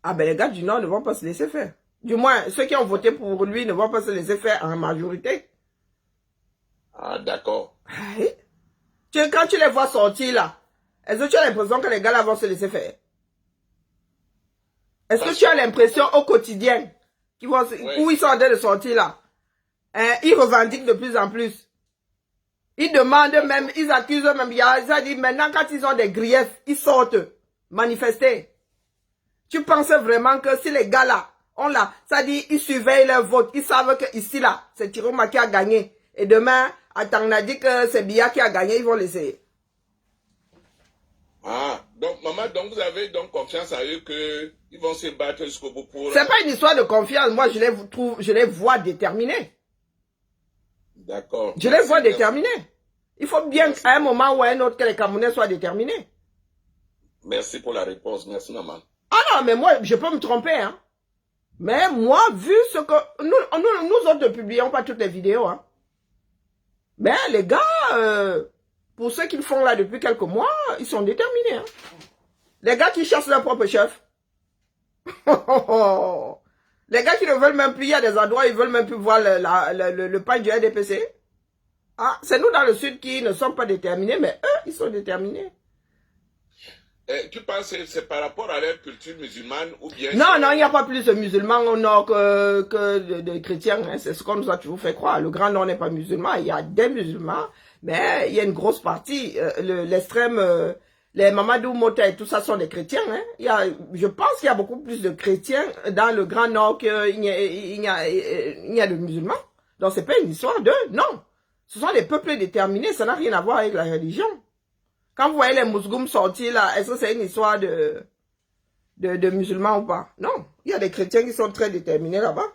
A: Ah, ben les gars du Nord ne vont pas se laisser faire. Du moins, ceux qui ont voté pour lui ne vont pas se laisser faire en majorité.
E: Ah, d'accord.
A: Quand tu les vois sortir là, est-ce que tu as l'impression que les gars là vont se laisser faire? Est-ce que tu as l'impression au quotidien où ils sont en train de sortir là, ils revendiquent de plus en plus. Ils demandent même, ils accusent même. Ça dit maintenant quand ils ont des griefs, ils sortent manifester. Tu penses vraiment que si les gars là, ça dit ils surveillent leur vote, ils savent que ici là, c'est Chirouma qui a gagné. Et demain, Atangna dit que c'est Biya qui a gagné, ils vont l'essayer.
E: Ah, donc maman, donc vous avez donc confiance en eux qu'ils vont se battre jusqu'au bout pour...
A: C'est pas une histoire de confiance, moi je les vois déterminés.
E: D'accord.
A: Je les vois déterminés. Il faut bien qu'à un moment ou à un autre que les Camerounais soient déterminés.
E: Merci pour la réponse, merci maman.
A: Ah non, mais moi je peux me tromper, hein. Mais moi, vu ce que... Nous autres ne publions pas toutes les vidéos. Hein. Mais les gars, pour ceux qui le font là depuis quelques mois, ils sont déterminés. Hein. Les gars qui chassent leur propre chef. Les gars qui ne veulent même plus, il y a des endroits, ils veulent même plus voir le pain du RDPC. Ah, c'est nous dans le sud qui ne sommes pas déterminés, mais eux, ils sont déterminés.
E: Tu penses que c'est par rapport à leur culture musulmane ou bien...
A: Non, non, il n'y a pas plus de musulmans au nord que de chrétiens. Hein. C'est ce qu'on nous a toujours fait croire. Le Grand Nord n'est pas musulman. Il y a des musulmans, mais il y a une grosse partie. L'extrême, les Mamadou Mota et tout ça sont des chrétiens. Hein. Je pense qu'il y a beaucoup plus de chrétiens dans le Grand Nord qu'il y a de musulmans. Donc, c'est pas une histoire d'eux, non. Ce sont des peuples déterminés. Ça n'a rien à voir avec la religion. Quand vous voyez les mousgoums sortir là, est-ce que c'est une histoire de musulmans ou pas? Non, il y a des chrétiens qui sont très déterminés là-bas.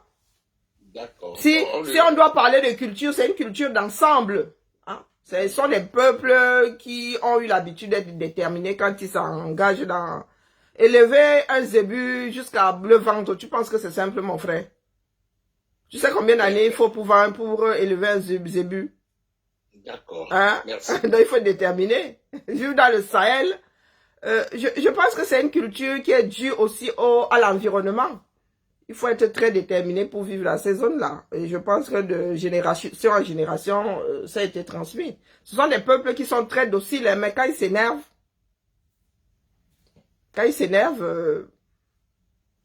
E: D'accord.
A: Si on doit parler de culture, c'est une culture d'ensemble. Hein? Ce sont des peuples qui ont eu l'habitude d'être déterminés quand ils s'engagent dans... Élever un zébu jusqu'à le ventre, tu penses que c'est simple, mon frère? Tu sais combien d'années il faut pour élever un zébu?
E: D'accord.
A: Hein?
E: Merci.
A: Donc il faut être déterminé. Vivre dans le Sahel, je pense que c'est une culture qui est due aussi à l'environnement. Il faut être très déterminé pour vivre dans ces zones-là. Et je pense que de génération en génération, ça a été transmis. Ce sont des peuples qui sont très dociles, hein, mais quand ils s'énervent,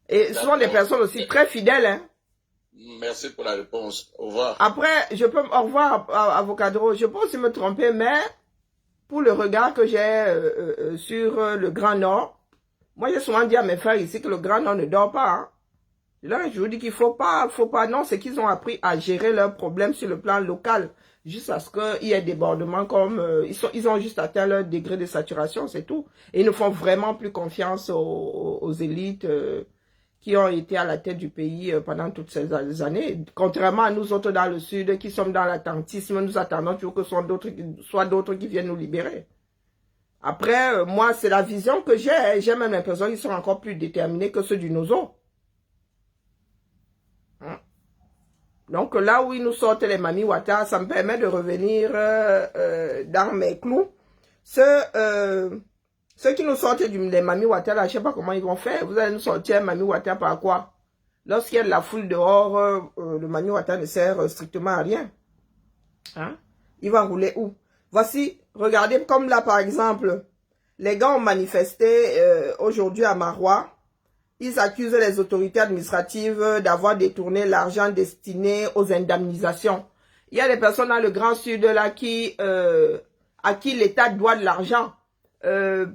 A: et ce sont des personnes aussi très fidèles, hein.
E: Merci pour la réponse. Au revoir.
A: Après, au revoir, Avocado. Je peux aussi me tromper, mais pour le regard que j'ai sur le Grand Nord, moi j'ai souvent dit à mes frères ici que le Grand Nord ne dort pas. Hein. Là, je vous dis qu'il faut pas, non, c'est qu'ils ont appris à gérer leurs problèmes sur le plan local, jusqu'à ce qu'il y ait débordement comme, ils ont juste atteint leur degré de saturation, c'est tout. Et ils ne font vraiment plus confiance aux élites, qui ont été à la tête du pays pendant toutes ces années. Contrairement à nous autres dans le sud, qui sommes dans l'attentisme, nous attendons toujours que soit d'autres qui viennent nous libérer. Après, moi, c'est la vision que j'ai. J'ai même l'impression qu'ils sont encore plus déterminés que ceux du Nozo. Hein? Donc là où ils nous sortent les Mami Wata, ça me permet de revenir dans mes clous. Ceux qui nous sortent des Mami Wata, là, je ne sais pas comment ils vont faire. Vous allez nous sortir un Mami Wata par quoi? Lorsqu'il y a de la foule dehors, le Mami Wata ne sert strictement à rien. Hein? Il va rouler où? Voici, regardez, comme là par exemple, les gars ont manifesté aujourd'hui à Marois. Ils accusent les autorités administratives d'avoir détourné l'argent destiné aux indemnisations. Il y a des personnes dans le Grand Sud là à qui l'État doit de l'argent.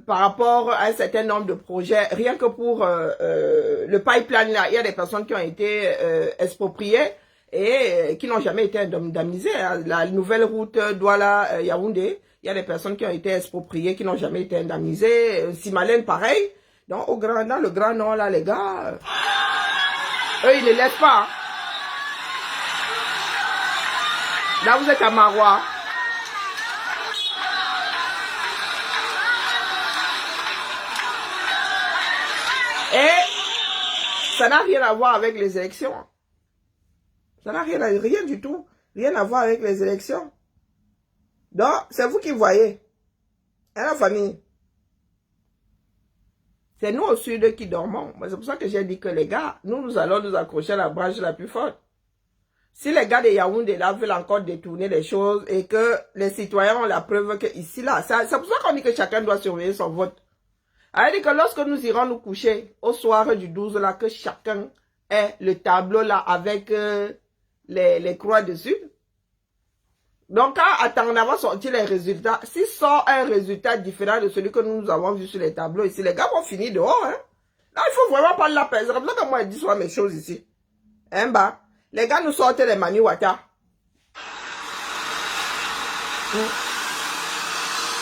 A: Par rapport à un certain nombre de projets, rien que pour le pipeline là, il y a des personnes qui ont été expropriées et qui n'ont jamais été indemnisées. La nouvelle route Douala-Yaoundé, il y a des personnes qui ont été expropriées, qui n'ont jamais été indemnisées. Simalène, pareil. Donc dans le Grand Nord là, les gars, eux ils ne laissent pas. Là vous êtes à Marois. Et ça n'a rien à voir avec les élections. Ça n'a rien du tout. Rien à voir avec les élections. Donc, c'est vous qui voyez. Et la famille. C'est nous au sud qui dormons. C'est pour ça que j'ai dit que les gars, nous allons nous accrocher à la branche la plus forte. Si les gars de Yaoundé là veulent encore détourner les choses et que les citoyens ont la preuve que ici là, c'est pour ça qu'on dit que chacun doit surveiller son vote. C'est-à-dire que lorsque nous irons nous coucher au soir du 12 là, que chacun ait le tableau là avec les croix dessus. Donc quand attendant va sortir les résultats, s'il sort un résultat différent de celui que nous avons vu sur les tableaux ici, les gars vont finir dehors. Hein. Là, il faut vraiment pas la peine. C'est comme ça que moi je dis souvent mes choses ici. Hein, bah, les gars nous sortent les Mami Wata.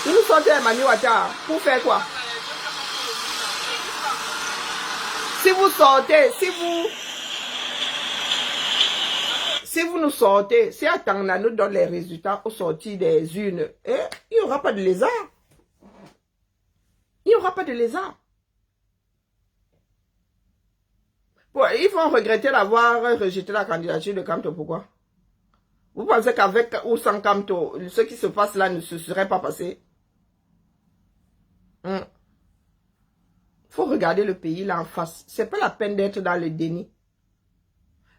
A: Ils nous sortent les Mami Wata pour faire quoi? Si vous sortez, si vous nous sortez, si Atangana nous donne les résultats au sortir des urnes, il n'y aura pas de lézard. Il n'y aura pas de lézard. Ils vont regretter d'avoir rejeté la candidature de Kamto. Pourquoi? Vous pensez qu'avec ou sans Kamto, ce qui se passe là ne se serait pas passé? Faut regarder le pays là en face. C'est pas la peine d'être dans le déni.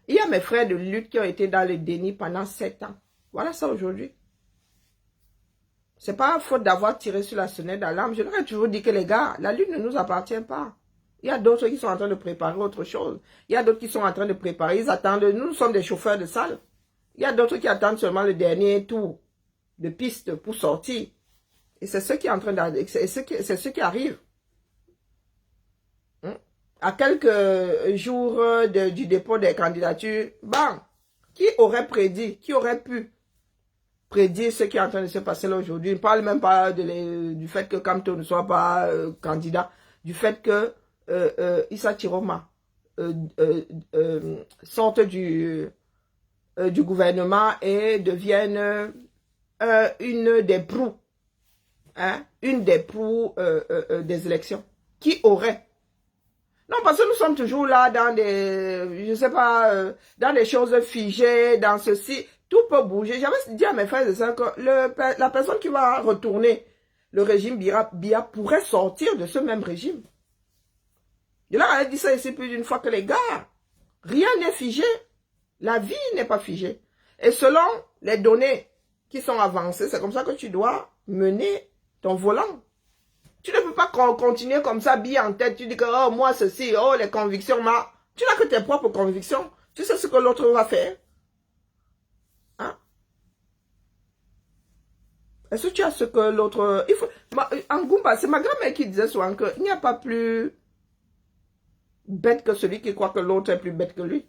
A: Il y a mes frères de lutte qui ont été dans le déni pendant 7 ans. Voilà ça aujourd'hui. C'est pas faute d'avoir tiré sur la sonnette d'alarme. Je leur ai toujours dit que les gars, la lutte ne nous appartient pas. Il y a d'autres qui sont en train de préparer autre chose. Il y a d'autres qui sont en train de préparer. Ils attendent. Nous sommes des chauffeurs de salle. Il y a d'autres qui attendent seulement le dernier tour de piste pour sortir. Et c'est ce qui est en train d'arriver. C'est ce qui arrive. À quelques jours du dépôt des candidatures, bam, qui aurait prédit, qui aurait pu prédire ce qui est en train de se passer là aujourd'hui? Je ne parle même pas du fait que Kamto ne soit pas candidat, du fait que Issa Chiroma sorte du gouvernement et devienne une des proues, des élections. Qui aurait? Non, parce que nous sommes toujours là dans des, je sais pas, dans des choses figées, dans ceci. Tout peut bouger. J'avais dit à mes frères et sœurs que la personne qui va retourner le régime Biya pourrait sortir de ce même régime. Je leur ai dit ça ici plus d'une fois que les gars, rien n'est figé. La vie n'est pas figée. Et selon les données qui sont avancées, c'est comme ça que tu dois mener ton volant. Tu ne peux pas continuer comme ça, bien en tête. Tu dis que, oh, moi, ceci, oh, les convictions, tu n'as que tes propres convictions. Tu sais ce que l'autre va faire. Hein? Est-ce que tu as ce que l'autre... En Goumba, c'est ma grand-mère qui disait souvent qu'il n'y a pas plus bête que celui qui croit que l'autre est plus bête que lui.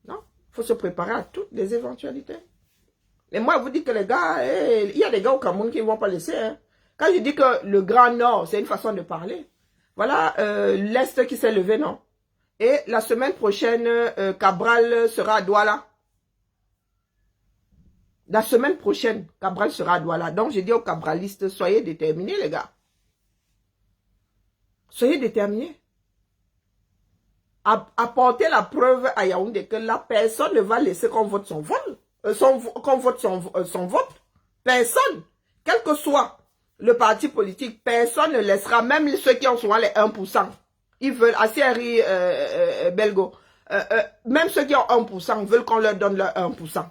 A: Non? Il faut se préparer à toutes les éventualités. Et moi, je vous dis que les gars, il y a des gars au Cameroun qui ne vont pas laisser, hein. Quand je dis que le Grand Nord, c'est une façon de parler, voilà l'Est qui s'est levé, non? Et la semaine prochaine, Cabral sera à Douala. La semaine prochaine, Cabral sera à Douala. Donc, je dis aux cabralistes, soyez déterminés, les gars. Soyez déterminés. Apportez la preuve à Yaoundé que la personne ne va laisser qu'on vote son vote. Qu'on vote son vote. Personne. Quel que soit le parti politique, personne ne laissera, même ceux qui ont souvent les 1%. Ils veulent, Asieri Belgo, même ceux qui ont 1% veulent qu'on leur donne leur 1%.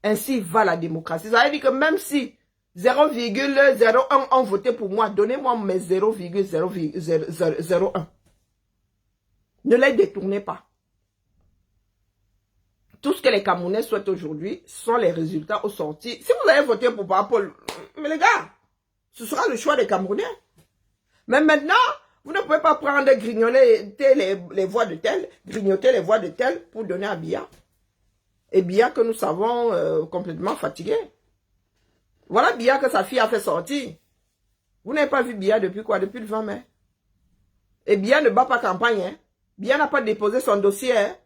A: Ainsi va la démocratie. Ça veut dire que même si 0,01 ont voté pour moi, donnez-moi mes 0,001. Ne les détournez pas. Tout ce que les Camerounais souhaitent aujourd'hui sont les résultats au sorti. Si vous avez voté pour Paul, mais les gars, ce sera le choix des Camerounais. Mais maintenant, vous ne pouvez pas prendre, grignoter les voix de tel, grignoter les voix de tel pour donner à Biya. Et Biya que nous savons complètement fatigué. Voilà Biya que sa fille a fait sortir. Vous n'avez pas vu Biya depuis quoi? Depuis le 20 mai. Et Biya ne bat pas campagne. Hein? Biya n'a pas déposé son dossier. Hein?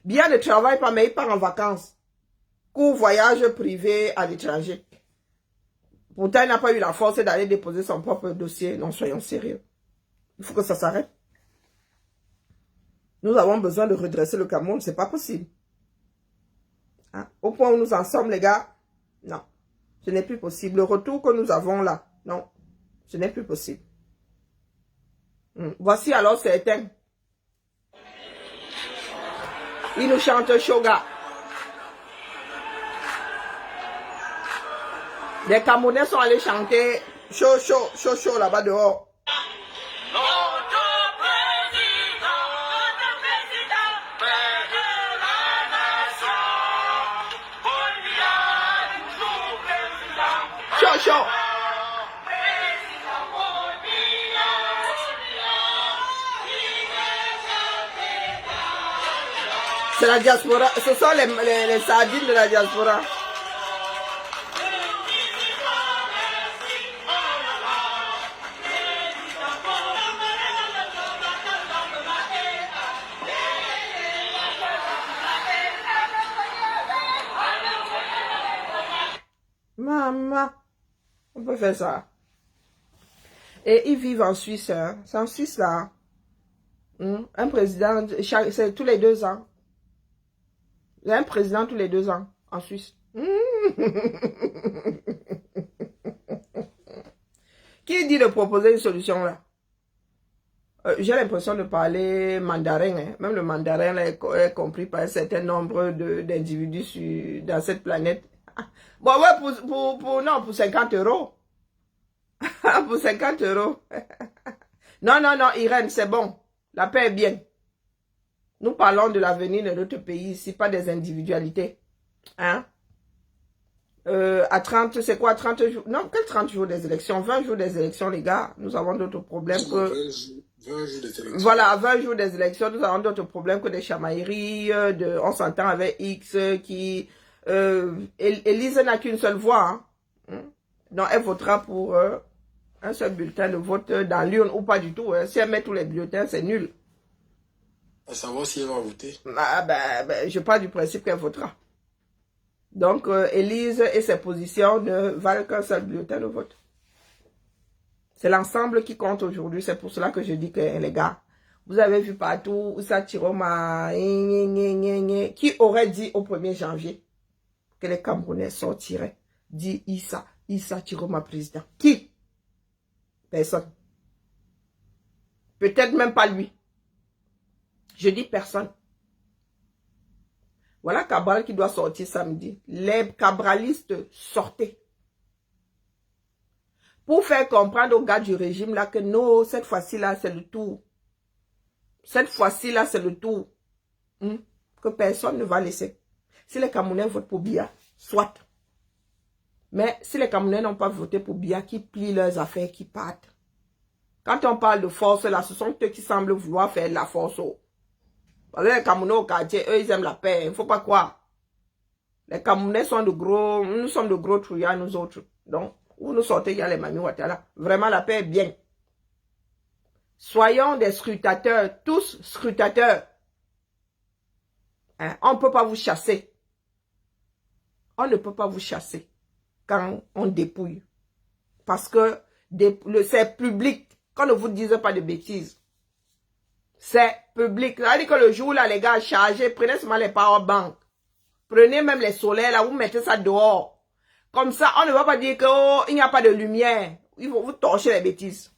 A: Biya ne travaille pas, mais il part en vacances. Court voyage privé à l'étranger. Pourtant, il n'a pas eu la force d'aller déposer son propre dossier. Non, soyons sérieux. Il faut que ça s'arrête. Nous avons besoin de redresser le Cameroun. C'est pas possible. Hein? Au point où nous en sommes, les gars, non. Ce n'est plus possible. Le retour que nous avons là, non. Ce n'est plus possible. Voici alors certains. Ils nous chantent Shoga. Les Camerounais sont allés chanter chaud là-bas dehors. Chaud. C'est la diaspora. Ce sont les sardines de la diaspora. Maman, on peut faire ça. Et ils vivent en Suisse. Hein. C'est en Suisse là. Un président, c'est tous les 2 ans. Il y a un président tous les 2 ans en Suisse. Qui dit de proposer une solution là? J'ai l'impression de parler mandarin. Hein. Même le mandarin là, est compris par un certain nombre d'individus dans cette planète. Bon, ouais, non, pour 50 €. Pour 50 €. Non, Irène, c'est bon. La paix est bien. Nous parlons de l'avenir de notre pays ici, pas des individualités. Hein? À 30, c'est quoi 30 jours? Non, quel 30 jours des élections? 20 jours des élections, les gars. Nous avons d'autres problèmes que...
C: 20 jours des élections.
A: Voilà, 20 jours des élections, nous avons d'autres problèmes que des chamailleries, on s'entend avec X qui... Élise n'a qu'une seule voix. Hein? Donc, elle votera pour un seul bulletin de vote dans l'urne ou pas du tout. Hein. Si elle met tous les bulletins, c'est nul.
C: À savoir si elle va voter.
A: Je pars du principe qu'elle votera. Donc, Élise et ses positions ne valent qu'un seul bulletin de vote. C'est l'ensemble qui compte aujourd'hui. C'est pour cela que je dis que, les gars, vous avez vu partout Issa Chiroma, qui aurait dit au 1er janvier que les Camerounais sortiraient, dit Issa Chiroma président. Qui? Personne. Peut-être même pas lui. Je dis personne. Voilà Cabral qui doit sortir samedi. Les cabralistes, sortez. Pour faire comprendre aux gars du régime là que non, cette fois-ci là, c'est le tour. Cette fois-ci là, c'est le tour. Que personne ne va laisser. Si les Camerounais votent pour Biya, soit. Mais si les Camerounais n'ont pas voté pour Biya, qui plient leurs affaires, qui partent. Quand on parle de force là, ce sont eux qui semblent vouloir faire de la force. Parce que les Camerounais au quartier, eux, ils aiment la paix. Il ne faut pas croire. Les Camerounais sont de gros... Nous sommes de gros trouillards, nous autres. Donc, où nous sortez, il y a les Mami Ouattara. Vraiment, la paix est bien. Soyons des scrutateurs. Tous scrutateurs. Hein? On ne peut pas vous chasser. On ne peut pas vous chasser quand on dépouille. Parce que c'est public. Qu'on ne vous dise pas de bêtises. C'est public. Ça veut dire que le jour là, les gars, chargez, prenez seulement les power banks. Prenez même les solaires là, vous mettez ça dehors. Comme ça, on ne va pas dire que oh, il n'y a pas de lumière. Il faut vous torcher les bêtises.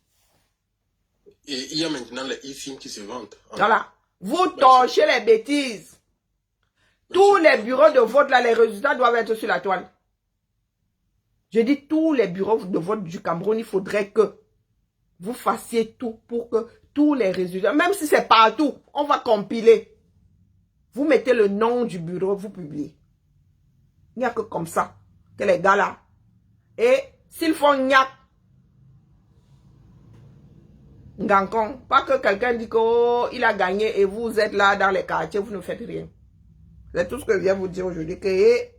C: Et il y a maintenant les e-films qui se vendent.
A: Voilà. Vous torchez les bêtises. Tous les bureaux de vote là, les résultats doivent être sur la toile. Je dis tous les bureaux de vote du Cameroun, il faudrait que vous fassiez tout pour que tous les résultats, même si c'est partout, on va compiler. Vous mettez le nom du bureau, vous publiez. Il n'y a que comme ça que les gars là. Et s'ils font gnac, Ngankon, pas que quelqu'un dit qu'il a gagné et vous êtes là dans les quartiers, vous ne faites rien. C'est tout ce que je viens vous dire aujourd'hui. Que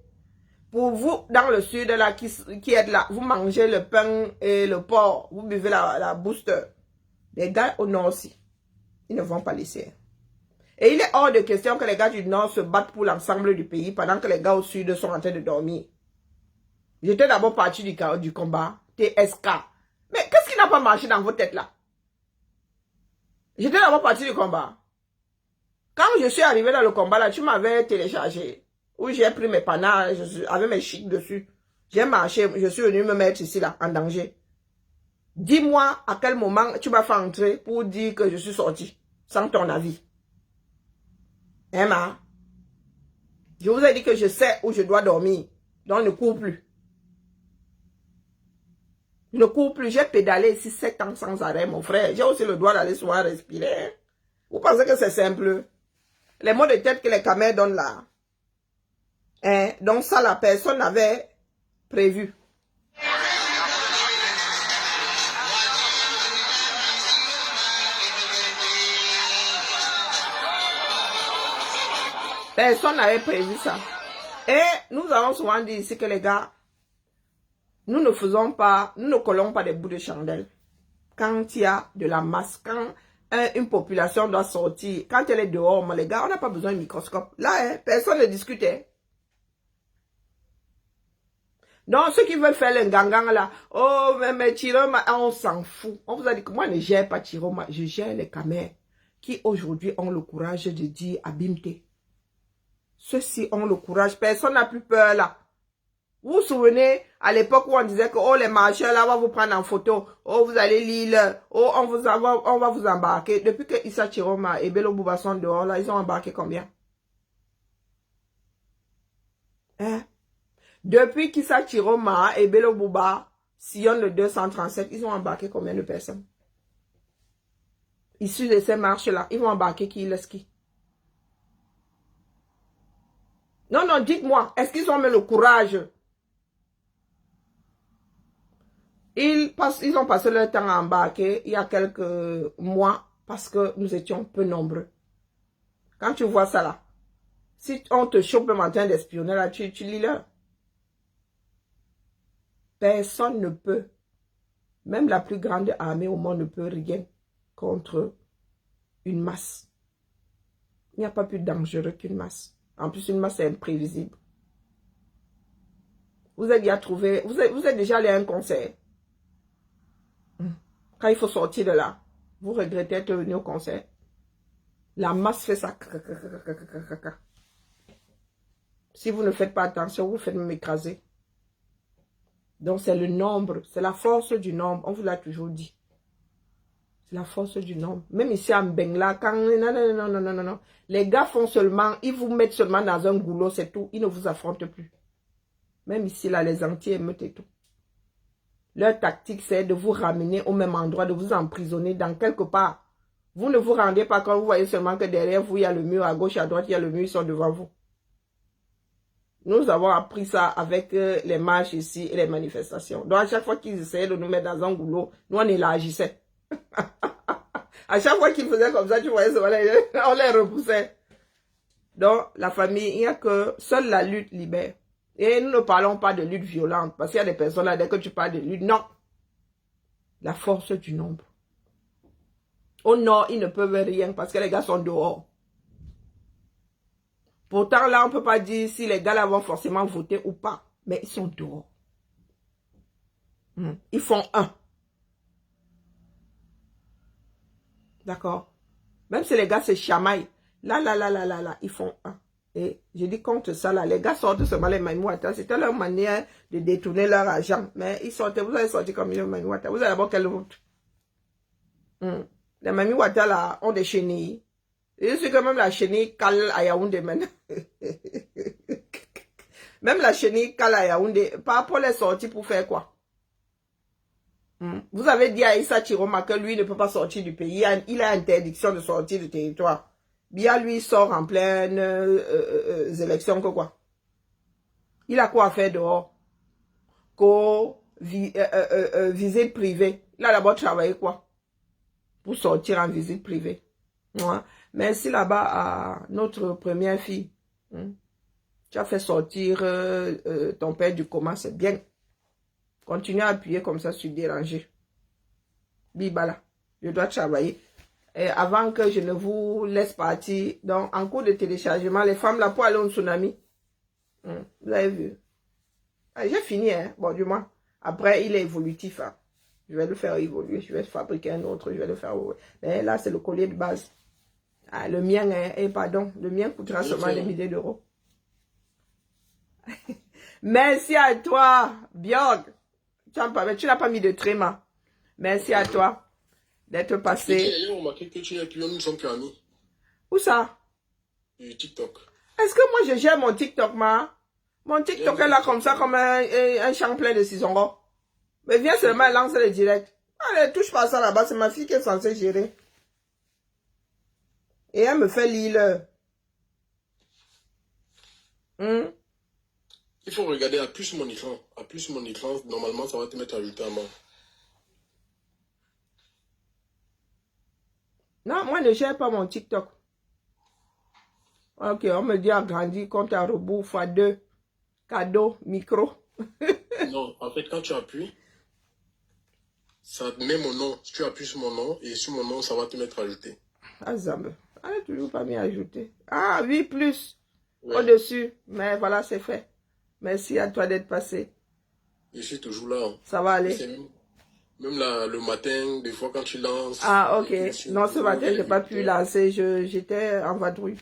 A: pour vous, dans le sud, là, qui êtes là, vous mangez le pain et le porc, vous buvez la booster. Les gars au nord aussi, ils ne vont pas laisser. Et il est hors de question que les gars du nord se battent pour l'ensemble du pays pendant que les gars au sud sont en train de dormir. J'étais d'abord parti du combat, TSK. Mais qu'est-ce qui n'a pas marché dans vos têtes là? J'étais d'abord parti du combat. Quand je suis arrivé dans le combat là, tu m'avais téléchargé. Où j'ai pris mes panaches, avec mes chics dessus. J'ai marché, je suis venu me mettre ici là, en danger. Dis-moi à quel moment tu m'as fait entrer pour dire que je suis sorti, sans ton avis. Emma, je vous ai dit que je sais où je dois dormir, donc ne cours plus. Je ne cours plus, j'ai pédalé ici 7 ans sans arrêt, mon frère. J'ai aussi le droit d'aller souvent respirer. Vous pensez que c'est simple? Les mots de tête que les caméras donnent là. Hein? Donc ça, la personne n'avait prévu. Personne n'avait prévu ça. Et nous avons souvent dit ici que les gars, nous ne faisons pas, nous ne collons pas des bouts de chandelle. Quand il y a de la masse, quand une population doit sortir, quand elle est dehors, les gars, on n'a pas besoin de microscope. Là, personne ne discutait. Donc, ceux qui veulent faire le gangang là, oh, mais Chiroma, on s'en fout. On vous a dit que moi, je ne gère pas Chiroma, je gère les caméras. qui aujourd'hui ont le courage de dire abîme-toi. Ceux-ci ont le courage. Personne n'a plus peur là. Vous vous souvenez, à l'époque où on disait que oh, les marcheurs là, on va vous prendre en photo. Oh, vous allez lire. Oh, on va vous embarquer. Depuis que Issa Chiroma et Bello Bouba sont dehors là, ils ont embarqué combien? Hein? Depuis qu'Issa Chiroma et Bello Bouba sillonnent le 237, ils ont embarqué combien de personnes? Issus de ces marches-là, ils vont embarquer qui, le ski? Non, non, dites-moi, est-ce qu'ils ont mis le courage? Ils ont passé leur temps à embarquer il y a quelques mois parce que nous étions peu nombreux. Quand tu vois ça là, si on te chope le matin d'espionner là, tu lis là. Personne ne peut, même la plus grande armée au monde ne peut rien contre une masse. Il n'y a pas plus dangereux qu'une masse. En plus, une masse est imprévisible. Vous êtes déjà trouvé, vous êtes déjà allé à un concert. Quand il faut sortir de là, vous regrettez d'être venu au concert. La masse fait ça. Si vous ne faites pas attention, vous faites même écraser. Donc c'est le nombre, c'est la force du nombre. On vous l'a toujours dit. C'est la force du nombre. Même ici à Mbengla, quand... Non. Les gars font seulement, ils vous mettent seulement dans un goulot, c'est tout. Ils ne vous affrontent plus. Même ici, là, les anti-émeutes et tout. Leur tactique, c'est de vous ramener au même endroit, de vous emprisonner dans quelque part. Vous ne vous rendez pas quand vous voyez seulement que derrière vous, il y a le mur, à gauche, à droite, il y a le mur, ils sont devant vous. Nous avons appris ça avec les marches ici et les manifestations. Donc, à chaque fois qu'ils essayaient de nous mettre dans un goulot, nous, on élargissait. À chaque fois qu'ils faisaient comme ça, tu voyais, on les repoussait. Donc, la famille, il n'y a que seule la lutte libère. Et nous ne parlons pas de lutte violente, parce qu'il y a des personnes là, dès que tu parles de lutte, non. La force du nombre. Au nord, ils ne peuvent rien, parce que les gars sont dehors. Pourtant, là, on ne peut pas dire si les gars là vont forcément voter ou pas. Mais ils sont dehors. Ils font un. D'accord? Même si les gars se chamaillent, là, ils font un. Et je dis contre ça, là, les gars sortent seulement les Maïmouata. C'était leur manière de détourner leur argent. Mais ils sortaient, vous allez sortir comme les Maïmouata. Vous allez avoir quelle route? Les Maïmouata, là, ont des chenilles. Et je suis quand même la chenille cale à Yaoundé maintenant. Même la chenille cale à Yaoundé. Par rapport les sorties pour faire quoi? Vous avez dit à Issa Chiroma que lui ne peut pas sortir du pays. Il a interdiction de sortir du territoire. Bien, lui, sort en pleine élection que quoi? Il a quoi à faire dehors? Visite privée. Il a d'abord travaillé quoi? Pour sortir en visite privée. Ouais. Merci là-bas à notre première fille. Tu as fait sortir ton père du coma, c'est bien. Continuez à appuyer comme ça sur déranger. Bibala, je dois travailler. Et avant que je ne vous laisse partir, donc en cours de téléchargement, les femmes là pour aller au tsunami. Vous avez vu? J'ai fini, hein. Bon, du moins. Après, il est évolutif. Hein. Je vais le faire évoluer. Je vais fabriquer un autre. Je vais le faire. Mais là, c'est le collier de base. Ah, le mien, le mien coûtera seulement des milliers d'euros. Merci à toi, Björk. Tu n'as pas mis de tréma. Merci à toi d'être passé.
C: J'ai remarqué que tu es plus, nous sommes plus amis.
A: Où ça?
C: Du TikTok.
A: Est-ce que moi je gère mon TikTok, ma? Mon TikTok est là comme ça, comme un champ plein de cisongo. Mais viens seulement lancer le direct. Allez, touche pas ça là-bas, c'est ma fille qui est censée gérer. Et elle me fait lire.
C: Il faut regarder à plus mon écran. À plus mon écran, normalement, ça va te mettre à ajouter en bas.
A: Non, moi, ne gère pas mon TikTok. Ok, on me dit agrandi, compte à rebours, x2, cadeau, micro.
C: Non, en fait, quand tu appuies, ça te met mon nom. Si tu appuies sur mon nom, et sur mon nom, ça va te mettre à ajouter.
A: Ah, Zambe. Ah, toujours pas mis à ajouter. Ah, oui, plus.
C: Ouais.
A: Au-dessus. Mais voilà, c'est fait. Merci à toi d'être passé.
C: Je suis toujours là. Hein.
A: Ça va aller.
C: Même là, le matin, des fois, quand tu lances...
A: Ah, ok. Non, ce matin, j'ai pas pu lancer. J'étais en vadrouille.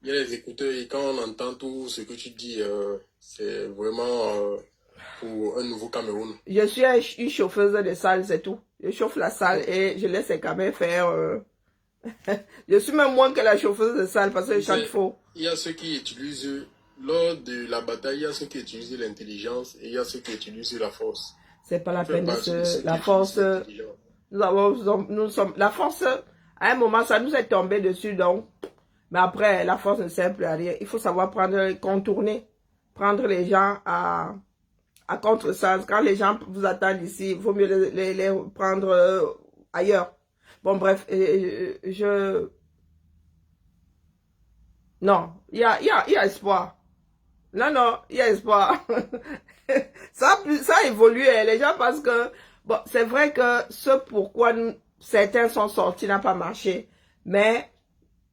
C: Il y a les écouteurs et quand on entend tout ce que tu dis, c'est vraiment pour un nouveau Cameroun.
A: Je suis une chauffeuse de salle, c'est tout. Je chauffe la salle et je laisse les caméras faire... Je suis même moins que la chauffeuse de salle parce que chaque fois...
C: Il y a ceux qui utilisent, lors de la bataille, il y a ceux qui utilisent l'intelligence et il y a ceux qui utilisent la force.
A: C'est pas la peine de la force... Nous sommes... La force, à un moment, ça nous est tombé dessus, donc... Mais après, la force ne sert plus à rien. Il faut savoir contourner. Prendre les gens à contresens. Quand les gens vous attendent ici, il vaut mieux les prendre ailleurs. Bon, bref, non, il y a espoir. Non, il y a espoir. ça a évolué. Les gens pensent que... Bon, c'est vrai que ce pourquoi certains sont sortis n'a pas marché. Mais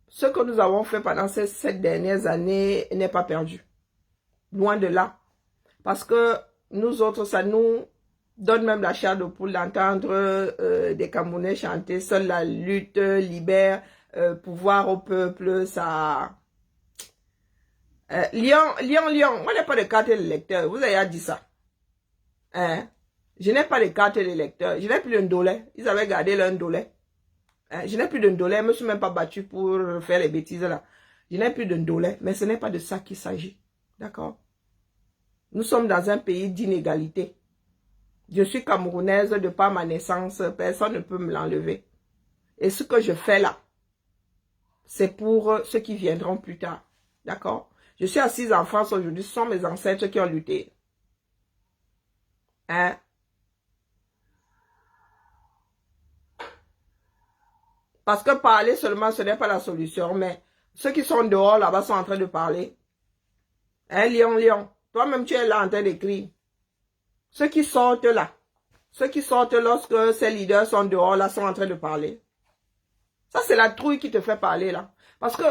A: ce que nous avons fait pendant ces 7 dernières années n'est pas perdu. Loin de là. Parce que nous autres, ça nous donne même la chair de poule d'entendre des Camerounais chanter. Seule la lutte libère, pouvoir au peuple, ça... Lyon, moi, je n'ai pas de carte d'électeur. Vous avez dit ça. Hein? Je n'ai pas de carte d'électeur. Je n'ai plus d'un dollar. Ils avaient gardé leur dollar. Hein? Je n'ai plus d'un dollar. Je ne me suis même pas battu pour faire les bêtises là. Je n'ai plus d'un dollar. Mais ce n'est pas de ça qu'il s'agit. D'accord? Nous sommes dans un pays d'inégalité. Je suis camerounaise de par ma naissance. Personne ne peut me l'enlever. Et ce que je fais là, c'est pour ceux qui viendront plus tard. D'accord? Je suis assise en France aujourd'hui. Ce sont mes ancêtres qui ont lutté. Hein? Parce que parler seulement, ce n'est pas la solution. Mais ceux qui sont dehors là-bas sont en train de parler. Hein, Lyon. Toi-même, tu es là en train d'écrire. Ceux qui sortent là. Ceux qui sortent lorsque ces leaders sont dehors là, sont en train de parler. Ça, c'est la trouille qui te fait parler là. Parce que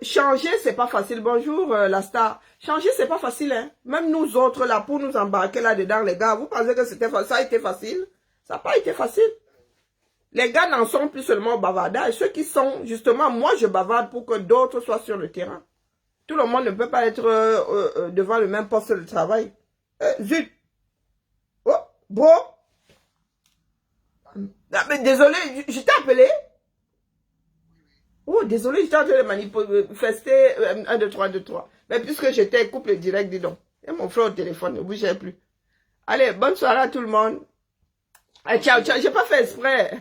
A: changer, c'est pas facile. Bonjour, la star. Changer, c'est pas facile. Hein? Même nous autres là, pour nous embarquer là-dedans, les gars, vous pensez que ça a été facile? Ça n'a pas été facile. Les gars n'en sont plus seulement au bavardage. Ceux qui sont, justement, moi je bavarde pour que d'autres soient sur le terrain. Tout le monde ne peut pas être devant le même poste de travail. Zut. Oh, bon. Ah, mais désolé, je t'ai appelé. Oh, désolé, j'étais en train de manifester 1, 2, 3, 2, 3. Mais puisque j'étais couple direct, dis donc. Et mon frère au téléphone, ne bougez plus. Allez, bonne soirée à tout le monde. Ciao, j'ai pas fait exprès.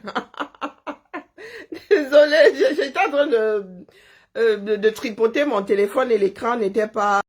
A: Désolé, j'étais en train de tripoter mon téléphone et l'écran n'était pas...